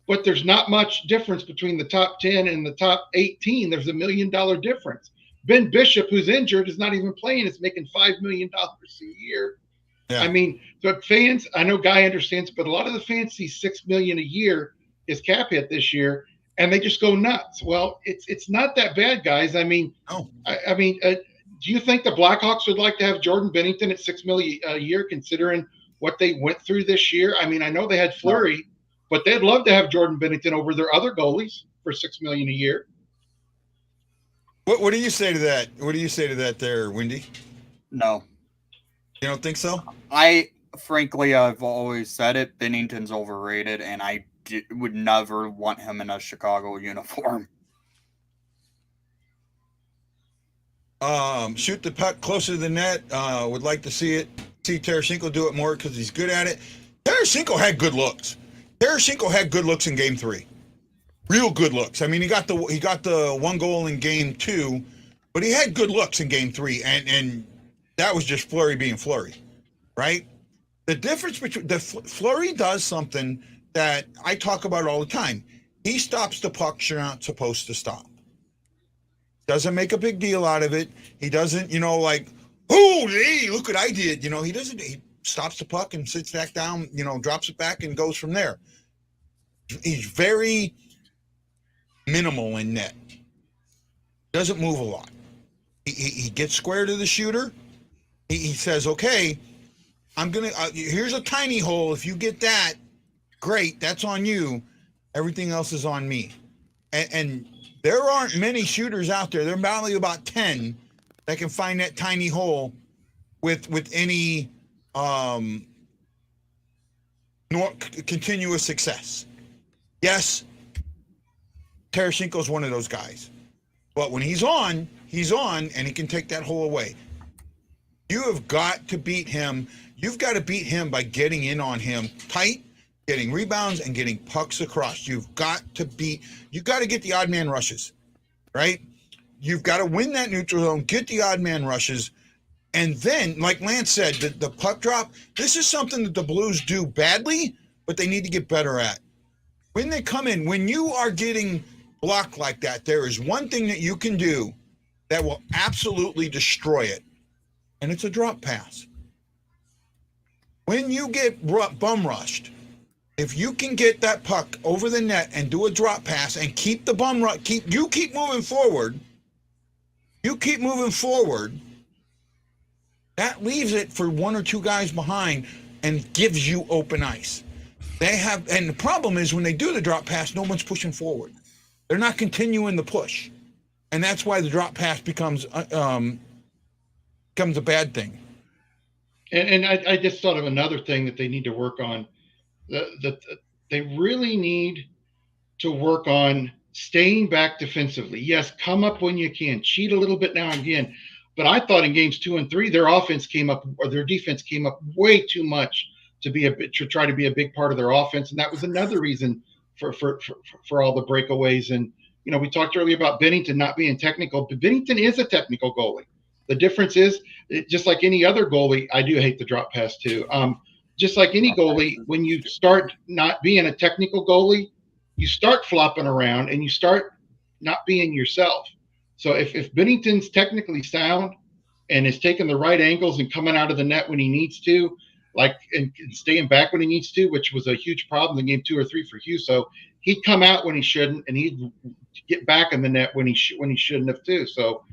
Speaker 1: but there's not much difference between the top 10 and the top 18. There's $1 million difference. Ben Bishop, who's injured, is not even playing. Is making $5 million a year. Yeah. I mean, but fans, I know Guy understands, but a lot of the fans see $6 million a year is cap hit this year, and they just go nuts. Well, it's not that bad, guys. I mean, do you think the Blackhawks would like to have Jordan Bennington at $6 million a year, considering what they went through this year? I mean, I know they had Fleury, but they'd love to have Jordan Bennington over their other goalies for $6 million a year.
Speaker 2: What do you say to that? What do you say to that, there, Wendy?
Speaker 3: No.
Speaker 2: You don't think so?
Speaker 3: Frankly, I've always said it. Bennington's overrated, and I would never want him in a Chicago uniform.
Speaker 2: Shoot the puck closer to the net. Would like to see Tarasenko do it more because he's good at it. Tarasenko had good looks. Tarasenko had good looks in Game 3. Real good looks. I mean, he got the one goal in Game 2, but he had good looks in Game 3, and that was just Fleury being Fleury, right? The difference between Fleury does something that I talk about all the time. He stops the puck you're not supposed to stop. Doesn't make a big deal out of it. He doesn't, like, oh, hey, look what I did. He doesn't. He stops the puck and sits back down, drops it back and goes from there. He's very minimal in net. Doesn't move a lot. He gets square to the shooter. He says, okay, I'm going to, here's a tiny hole. If you get that, great. That's on you. Everything else is on me. And there aren't many shooters out there. There are probably about 10 that can find that tiny hole with any continuous success. Yes, Tarasenko is one of those guys. But when he's on, and he can take that hole away. You have got to beat him. You've got to beat him by getting in on him tight, getting rebounds, and getting pucks across. You've got to get the odd man rushes, right? You've got to win that neutral zone, get the odd man rushes, and then, like Lance said, the puck drop, this is something that the Blues do badly, but they need to get better at. When they come in, when you are getting blocked like that, there is one thing that you can do that will absolutely destroy it, and it's a drop pass. When you get bum rushed, if you can get that puck over the net and do a drop pass and keep the bum rush, keep moving forward, that leaves it for one or two guys behind and gives you open ice. And the problem is when they do the drop pass, no one's pushing forward. They're not continuing the push. And that's why the drop pass becomes a bad thing.
Speaker 1: And I just thought of another thing that they need to work on. They really need to work on staying back defensively. Yes, come up when you can. Cheat a little bit now and again. But I thought in games 2 and 3, their defense came up way too much to try to be a big part of their offense. And that was another reason for all the breakaways. And, we talked earlier about Bennington not being technical, but Bennington is a technical goalie. The difference is, just like any other goalie, I do hate the drop pass too. Just like any goalie, when you start not being a technical goalie, you start flopping around and you start not being yourself. So if Bennington's technically sound and is taking the right angles and coming out of the net when he needs to, and staying back when he needs to, which was a huge problem in game 2 or 3 for Husso, he'd come out when he shouldn't, and he'd get back in the net when he shouldn't have too. So,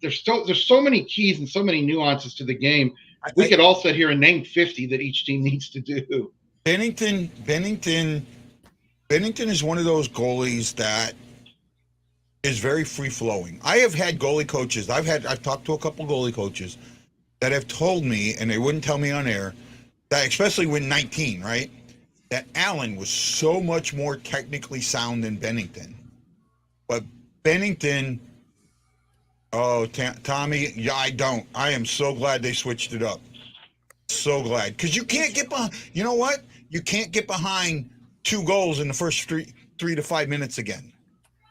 Speaker 1: there's so many keys and so many nuances to the game. We could all sit here and name 50 that each team needs to do.
Speaker 2: Bennington is one of those goalies that is very free flowing. I have had goalie coaches. I've talked to a couple goalie coaches that have told me, and they wouldn't tell me on air, that especially when 19, right, that Allen was so much more technically sound than Bennington. But Bennington, Tommy, yeah, I don't. I am so glad they switched it up. So glad. Because you can't get behind, you know what? You can't get behind 2 goals in the first 3 to 5 minutes again.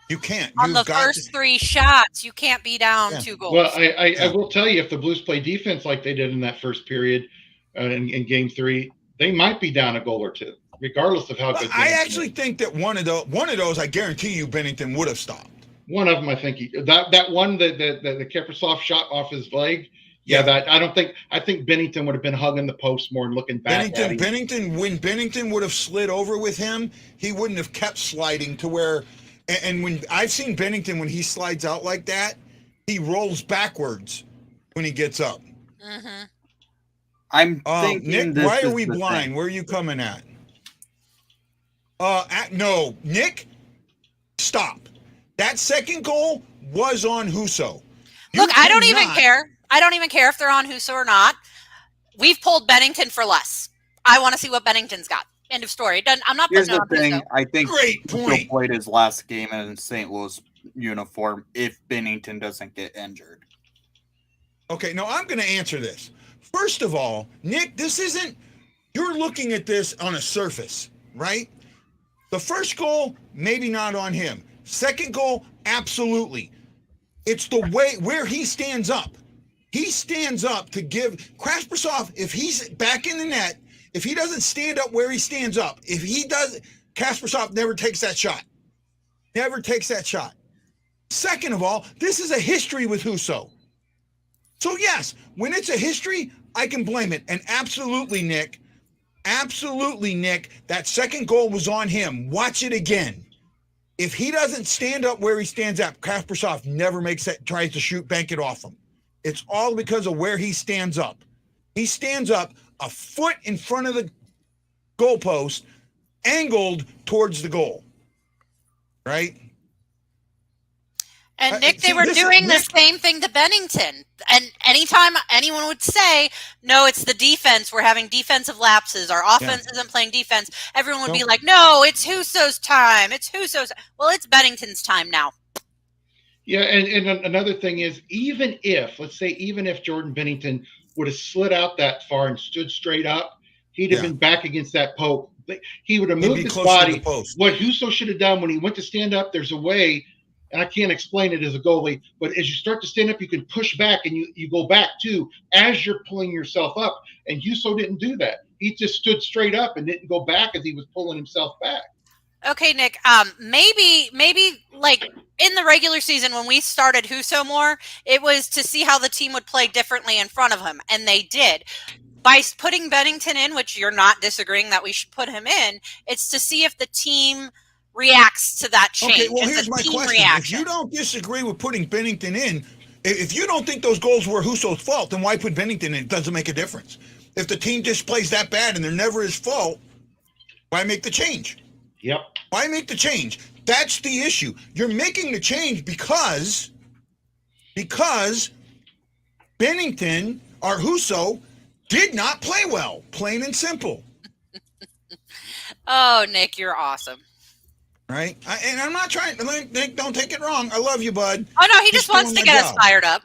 Speaker 2: You can't.
Speaker 5: On the first 3 shots, you can't be down 2 goals.
Speaker 1: Well, I will tell you, if the Blues play defense like they did in that first period in game 3, they might be down a goal or 2, regardless of how good.
Speaker 2: I actually think that one of those, I guarantee you, Bennington would have stopped.
Speaker 1: One of them, I think that one that the Kaprizov shot off his leg. Yeah, I think Bennington would have been hugging the post more and looking back.
Speaker 2: When Bennington would have slid over with him, he wouldn't have kept sliding to where. And when I've seen Bennington, when he slides out like that, he rolls backwards when he gets up.
Speaker 5: Mm-hmm.
Speaker 3: I'm thinking,
Speaker 2: Nick, why are we blind? Where are you coming at? No, Nick, stop. That second goal was on Husso.
Speaker 5: Look, I don't even care. I don't even care if they're on Husso or not. We've pulled Bennington for less. I want to see what Bennington's got. End of story. I'm not.
Speaker 3: Here's the thing.
Speaker 5: Husso.
Speaker 3: I think
Speaker 2: Great point.
Speaker 3: Husso played his last game in St. Louis uniform if Bennington doesn't get injured.
Speaker 2: Okay, now I'm going to answer this. First of all, Nick, this isn't. You're looking at this on a surface, right? The first goal, maybe not on him. Second goal, absolutely. It's the way where he stands up. He stands up to give Kasparov, if he's back in the net, if he doesn't stand up where he stands up, if he does, Kasparov never takes that shot. Never takes that shot. Second of all, this is a history with Husso. So yes, when it's a history, I can blame it. And absolutely, Nick, that second goal was on him. Watch it again. If he doesn't stand up where he stands up, Kasparov never makes that, tries to shoot, bank it off him. It's all because of where he stands up. He stands up a foot in front of the goalpost, angled towards the goal. Right?
Speaker 5: And Nick, they were doing the same thing to Bennington. And anytime anyone would say, no, it's the defense, we're having defensive lapses, our offense isn't playing defense, everyone would be like, no, it's Husso's time. It's Husso's. Well, it's Bennington's time now.
Speaker 1: Yeah, and another thing is, even if Jordan Bennington would have slid out that far and stood straight up, he'd have been back against that poke. He would have moved his body. What Husso should have done when he went to stand up, there's a way, and I can't explain it as a goalie, but as you start to stand up, you can push back and you go back too as you're pulling yourself up. And Husso didn't do that. He just stood straight up and didn't go back as he was pulling himself back.
Speaker 5: Okay, Nick, maybe like in the regular season when we started Husso more, it was to see how the team would play differently in front of him, and they did. By putting Bennington in, which you're not disagreeing that we should put him in, it's to see if the team reacts to that change.
Speaker 2: Okay, well, here's my question. If you don't disagree with putting Bennington in, if you don't think those goals were Husso's fault, then why put Bennington in? It doesn't make a difference. If the team just plays that bad and they're never his fault, why make the change?
Speaker 1: Yep.
Speaker 2: Why make the change? That's the issue. You're making the change because Bennington or Husso did not play well, plain and simple.
Speaker 5: Oh, Nick, you're awesome.
Speaker 2: Right? And I'm not trying, Nick, don't take it wrong. I love you, bud.
Speaker 5: Oh, no, he just wants to get us fired up.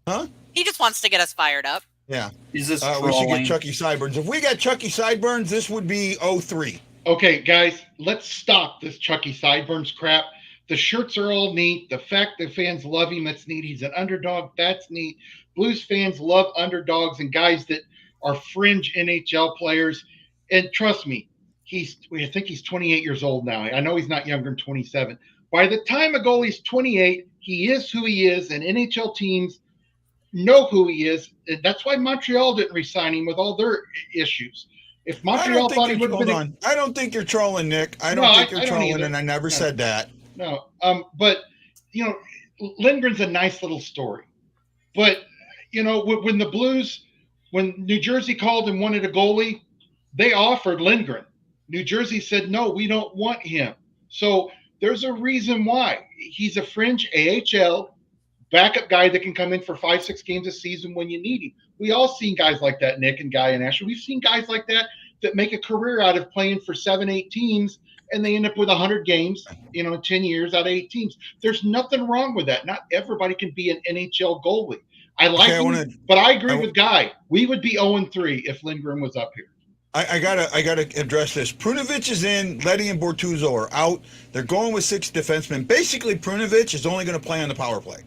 Speaker 2: Huh?
Speaker 5: He just wants to get us fired up.
Speaker 2: Yeah.
Speaker 3: He's just
Speaker 2: we should get Chucky Sideburns. If we got Chucky Sideburns, this would be 03.
Speaker 1: Okay, guys, let's stop this Chucky Sideburns crap. The shirts are all neat. The fact that fans love him, that's neat. He's an underdog, that's neat. Blues fans love underdogs and guys that are fringe NHL players. And trust me, I think he's 28 years old now. I know he's not younger than 27. By the time a goalie's 28, he is who he is, and NHL teams know who he is. And that's why Montreal didn't re-sign him with all their issues. If Montreal thought he would have been,
Speaker 2: I don't think you're trolling, Nick. I don't think you're trolling, and I never said that.
Speaker 1: No, but Lindgren's a nice little story. But when the Blues, when New Jersey called and wanted a goalie, they offered Lindgren. New Jersey said no, we don't want him. So there's a reason why. He's a fringe AHL backup guy that can come in for 5-6 games a season when you need him. We all seen guys like that, Nick and Guy and Asher. We've seen guys like that make a career out of playing for 7-8 teams, and they end up with 100 games, in 10 years out of 8 teams. There's nothing wrong with that. Not everybody can be an NHL goalie. I like him, but I agree with Guy. We would be 0-3 if Lindgren was up here.
Speaker 2: I gotta address this. Prunovich is in. Leddy and Bortuzzo are out. They're going with 6 defensemen. Basically, Prunovich is only going to play on the power play,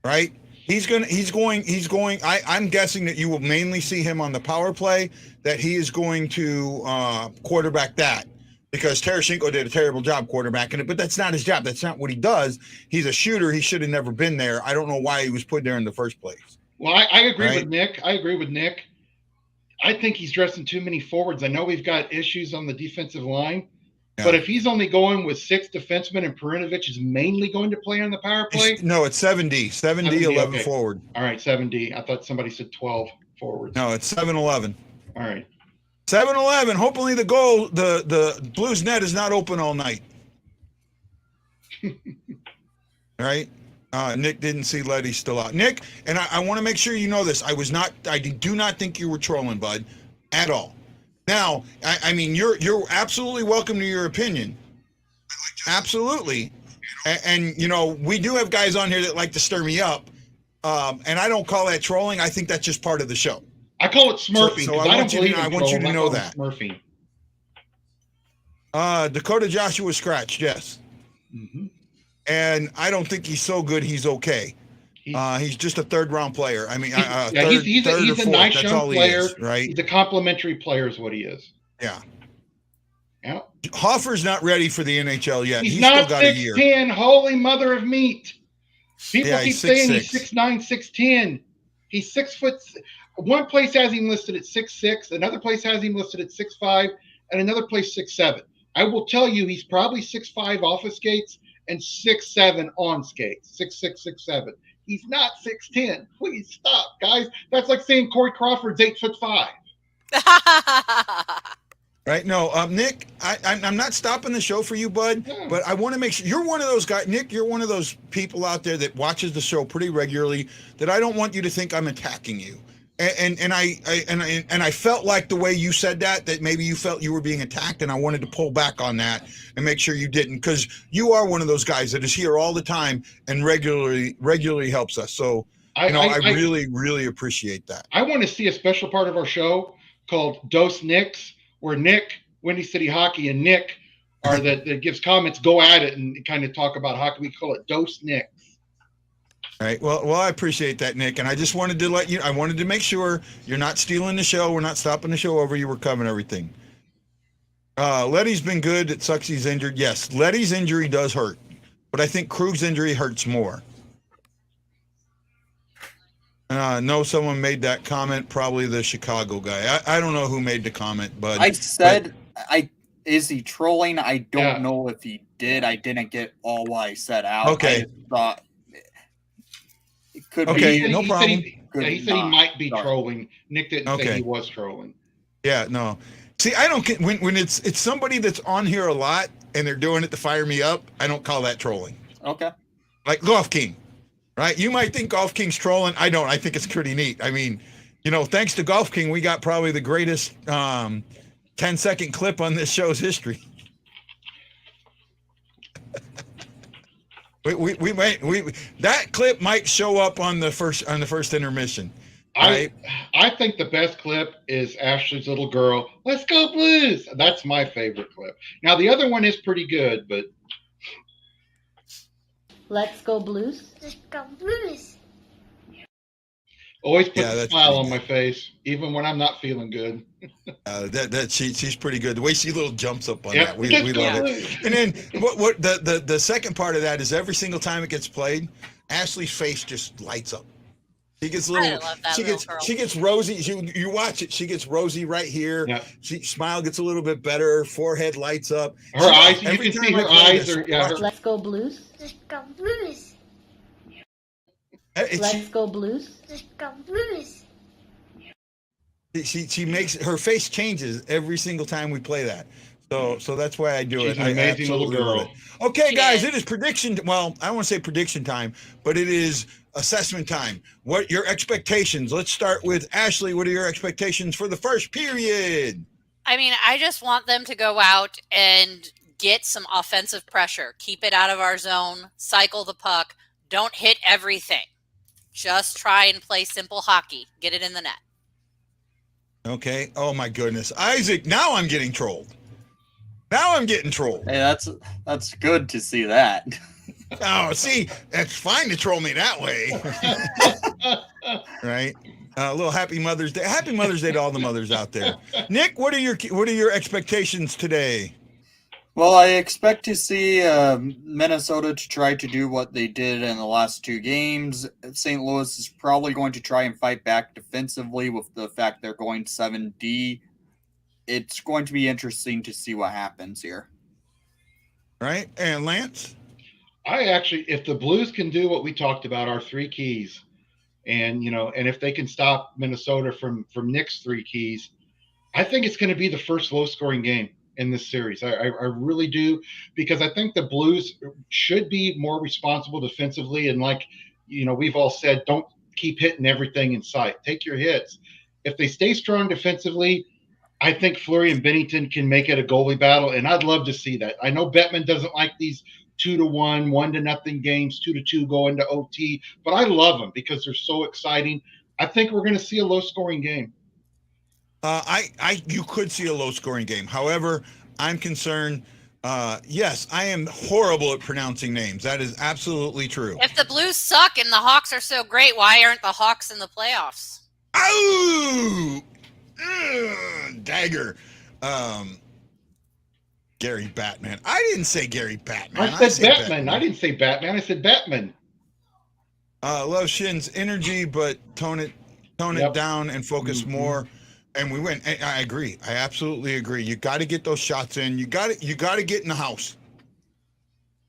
Speaker 2: right? He's going. I'm guessing that you will mainly see him on the power play. That he is going to quarterback that, because Tarasenko did a terrible job quarterbacking it. But that's not his job. That's not what he does. He's a shooter. He should have never been there. I don't know why he was put there in the first place.
Speaker 1: Well, I agree with Nick. I think he's dressing too many forwards. I know we've got issues on the defensive line, but if he's only going with 6 defensemen and Prunovich is mainly going to play on the power play.
Speaker 2: No, it's 7D, 11
Speaker 1: okay.
Speaker 2: forward.
Speaker 1: All right, 7D. I thought somebody said 12 forwards.
Speaker 2: No, it's 7-11.
Speaker 1: All right.
Speaker 2: 7-11. Hopefully the Blues net is not open all night. All right. Nick didn't see Leddy still out. Nick, and I want to make sure you know this. I do not think you were trolling, bud, at all. Now, I mean, you're absolutely welcome to your opinion. Absolutely. And we do have guys on here that like to stir me up. And I don't call that trolling. I think that's just part of the show.
Speaker 1: I call it smurfing.
Speaker 2: So I want you to know that.
Speaker 1: Smurfing.
Speaker 2: Dakota Joshua scratched, yes.
Speaker 1: Mm-hmm.
Speaker 2: And I don't think he's so good. He's okay. He's just a 3rd-round player. I mean,
Speaker 1: he's a nice young player.
Speaker 2: Right?
Speaker 1: He's a complimentary player is what he is.
Speaker 2: Yeah.
Speaker 1: Yeah.
Speaker 2: Hoffer's not ready for the NHL yet.
Speaker 1: He's not 6'10", holy mother of meat. People keep saying he's 6'9", 6'10". He's 6 foot. One place has him listed at 6'6", another place has him listed at 6'5", and another place 6'7". I will tell you, he's probably 6'5" off of skates and 6'7" on skates. 6'6", 6'7". He's not 6'10". Please stop, guys. That's like saying Corey Crawford's 8'5".
Speaker 2: Right? No, Nick, I'm not stopping the show for you, bud, but I want to make sure you're one of those guys. Nick, you're one of those people out there that watches the show pretty regularly that I don't want you to think I'm attacking you. And I felt like the way you said that maybe you felt you were being attacked, and I wanted to pull back on that and make sure you didn't, because you are one of those guys that is here all the time and regularly helps us. So I really appreciate that.
Speaker 1: I want to see a special part of our show called Dose Nicks, where Nick, Windy City Hockey, and Nick are that gives comments, go at it and kind of talk about hockey. We call it Dose Nicks.
Speaker 2: All right. Well, I appreciate that, Nick. And I just wanted to I wanted to make sure you're not stealing the show. We're not stopping the show over you. We're covering everything. Leddy's been good. It sucks he's injured. Yes, Leddy's injury does hurt, but I think Krug's injury hurts more. No, someone made that comment, probably the Chicago guy. I don't know who made the comment, but
Speaker 3: I said, is he trolling? I don't know if he did. I didn't get all what I said out.
Speaker 2: Okay.
Speaker 3: I thought it could
Speaker 2: be. No problem.
Speaker 1: He said he might be trolling. Nick didn't say he was trolling.
Speaker 2: Yeah, no. See, I don't get when it's somebody that's on here a lot and they're doing it to fire me up. I don't call that trolling.
Speaker 3: Okay.
Speaker 2: Like Golf King. Right? You might think Golf King's trolling. I don't. I think it's pretty neat. I mean, thanks to Golf King, we got probably the greatest 10-second clip on this show's history. That clip might show up on the first intermission. Right?
Speaker 1: I think the best clip is Ashley's little girl. Let's go Blues. That's my favorite clip. Now the other one is pretty good, but
Speaker 6: Let's go Blues.
Speaker 7: Let's go Blues.
Speaker 1: Always puts
Speaker 2: Yeah,
Speaker 1: a
Speaker 2: that's
Speaker 1: smile
Speaker 2: pretty
Speaker 1: on my face, even when I'm not feeling good.
Speaker 2: She's pretty good. The way she little jumps up on
Speaker 1: Yeah,
Speaker 2: that, we
Speaker 1: let's go
Speaker 2: love it.
Speaker 1: Blues.
Speaker 2: And then what the second part of that is every single time it gets played, Ashley's face just lights up. She gets little.
Speaker 5: love that
Speaker 2: She
Speaker 5: little
Speaker 2: gets
Speaker 5: girl.
Speaker 2: she gets rosy. You watch it. She gets rosy right here.
Speaker 1: Yeah.
Speaker 2: She smile gets a little bit better. Her forehead lights up.
Speaker 1: Her eyes, you
Speaker 2: every
Speaker 1: can
Speaker 2: time
Speaker 1: see
Speaker 2: I
Speaker 1: her
Speaker 2: play
Speaker 1: eyes
Speaker 2: this,
Speaker 1: are, yeah, her,
Speaker 6: Let's go Blues.
Speaker 7: Let's go Blues.
Speaker 6: Let's go Blues.
Speaker 7: Let's go Blues.
Speaker 2: she makes her face changes every single time we play that. So that's why I do
Speaker 1: She's
Speaker 2: it.
Speaker 1: an
Speaker 2: I
Speaker 1: amazing little
Speaker 2: absolutely love
Speaker 1: girl.
Speaker 2: it. Okay,
Speaker 5: She
Speaker 2: guys,
Speaker 5: is.
Speaker 2: it is prediction. Well, I don't want to say prediction time, but it is assessment time. What your expectations? Let's start with Ashley. What are your expectations for the first period?
Speaker 5: I mean, I just want them to go out and get some offensive pressure. Keep it out of our zone. Cycle the puck. Don't hit everything. Just try and play simple hockey. Get it in the net.
Speaker 2: Okay. Oh my goodness, Isaac. Now I'm getting trolled. Now I'm getting trolled.
Speaker 3: Hey, that's good to see that.
Speaker 2: Oh, see, that's fine to troll me that way. Right. A little happy Mother's Day. Happy Mother's Day to all the mothers out there. Nick, what are your expectations today?
Speaker 3: Well, I expect to see Minnesota to try to do what they did in the last two games. St. Louis is probably going to try and fight back defensively with the fact they're going 7D. It's going to be interesting to see what happens here.
Speaker 2: Right. And Lance?
Speaker 1: I actually, if the Blues can do what we talked about, our three keys, and and if they can stop Minnesota from Nick's three keys, I think it's going to be the first low-scoring game in this series. I really do, because I think the Blues should be more responsible defensively, and we've all said, don't keep hitting everything in sight. Take your hits. If they stay strong defensively, I think Fleury and Bennington can make it a goalie battle, and I'd love to see that. I know Bettman doesn't like these 2-1, 1-0 games, 2-2 go into OT, but I love them because they're so exciting. I think we're going to see a low-scoring game.
Speaker 2: You could see a low-scoring game. However, I'm concerned. Yes, I am horrible at pronouncing names. That is absolutely true.
Speaker 5: If the Blues suck and the Hawks are so great, why aren't the Hawks in the playoffs?
Speaker 2: Oh, dagger. Gary Batman. I didn't say Gary Batman.
Speaker 1: I said Batman. I didn't say Batman. I said Batman.
Speaker 2: Love Shin's energy, but tone it down and focus more. And we win. I agree. I absolutely agree. You got to get those shots in. You got to get in the house.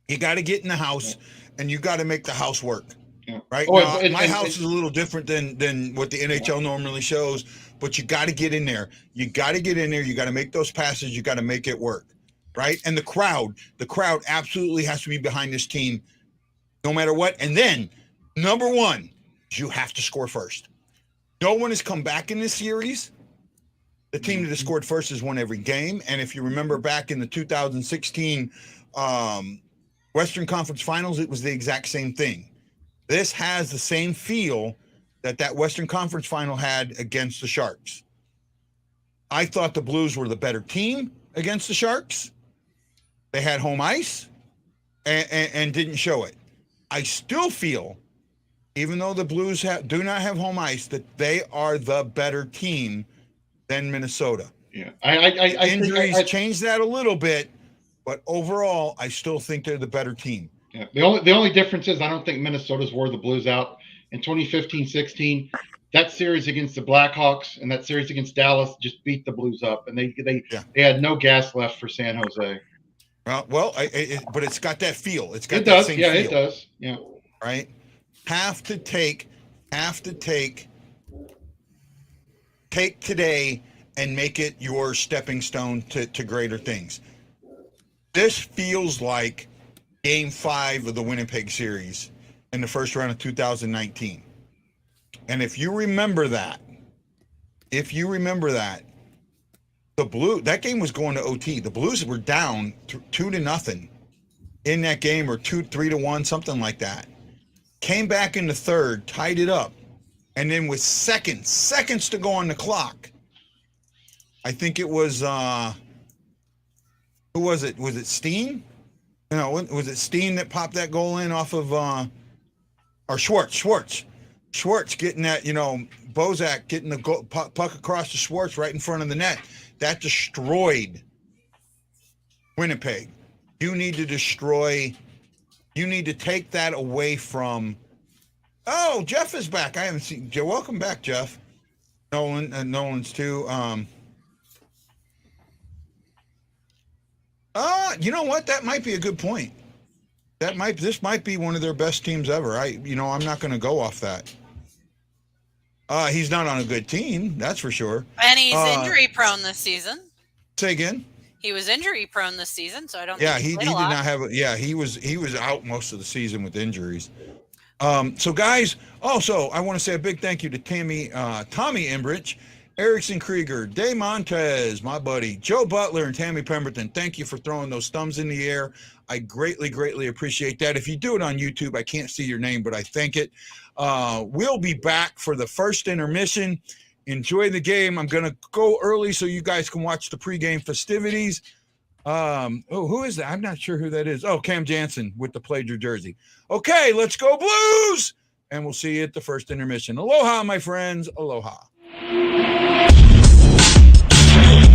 Speaker 2: You got to get in the house, and you got to make the house work.
Speaker 1: Yeah.
Speaker 2: Right.
Speaker 1: Oh,
Speaker 2: now, my house is a little different than what the NHL normally shows, but you got to get in there. You got to get in there. You got to make those passes. You got to make it work. Right. And the crowd absolutely has to be behind this team no matter what. And then number one, you have to score first. No one has come back in this series. The team that has scored first has won every game. And if you remember back in the 2016 Western Conference Finals, it was the exact same thing. This has the same feel that Western Conference Final had against the Sharks. I thought the Blues were the better team against the Sharks. They had home ice and didn't show it. I still feel, even though the Blues do not have home ice, that they are the better team than Minnesota.
Speaker 1: Yeah,
Speaker 2: Injuries changed that a little bit, but overall, I still think they're the better team.
Speaker 1: Yeah, the only difference is I don't think Minnesota's wore the Blues out in 2015-16. That series against the Blackhawks and that series against Dallas just beat the Blues up, and they had no gas left for San Jose.
Speaker 2: Well, but it's got that feel. It's got
Speaker 1: It
Speaker 2: that
Speaker 1: does.
Speaker 2: same
Speaker 1: Yeah,
Speaker 2: feel.
Speaker 1: it does. Yeah.
Speaker 2: Right? Have to take today and make it your stepping stone to greater things. This feels like Game 5 of the Winnipeg series in the first round of 2019. And if you remember that, that game was going to OT. The Blues were down 2-0 in that game, or 3-1, something like that. Came back in the third, tied it up, and then with seconds to go on the clock, I think it was who was it? Was it Steen? Was it Steen that popped that goal in off of or Schwartz getting that, Bozak getting the puck across to Schwartz right in front of the net. That destroyed Winnipeg. You need to take that away from. Oh, Jeff is back. I haven't seen Joe. Welcome back, Jeff. Nolan's too. You know what? That might be a good point. This might be one of their best teams ever. I'm not going to go off that. He's not on a good team, that's for sure.
Speaker 5: And he's injury prone this season.
Speaker 2: Say again?
Speaker 5: He was injury prone this season, so I don't.
Speaker 2: Yeah,
Speaker 5: think
Speaker 2: he did not have. He was out most of the season with injuries. So guys, also I want to say a big thank you to Tommy Embrich, Erickson Krieger, Day Montez, my buddy, Joe Butler, and Tammy Pemberton. Thank you for throwing those thumbs in the air. I greatly, greatly appreciate that. If you do it on YouTube, I can't see your name, but I thank it. We'll be back for the first intermission. Enjoy the game. I'm going to go early so you guys can watch the pregame festivities. Who is that? I'm not sure who that is. Oh, Cam Jansen with the Plager jersey. Okay, let's go Blues! And we'll see you at the first intermission. Aloha, my friends. Aloha.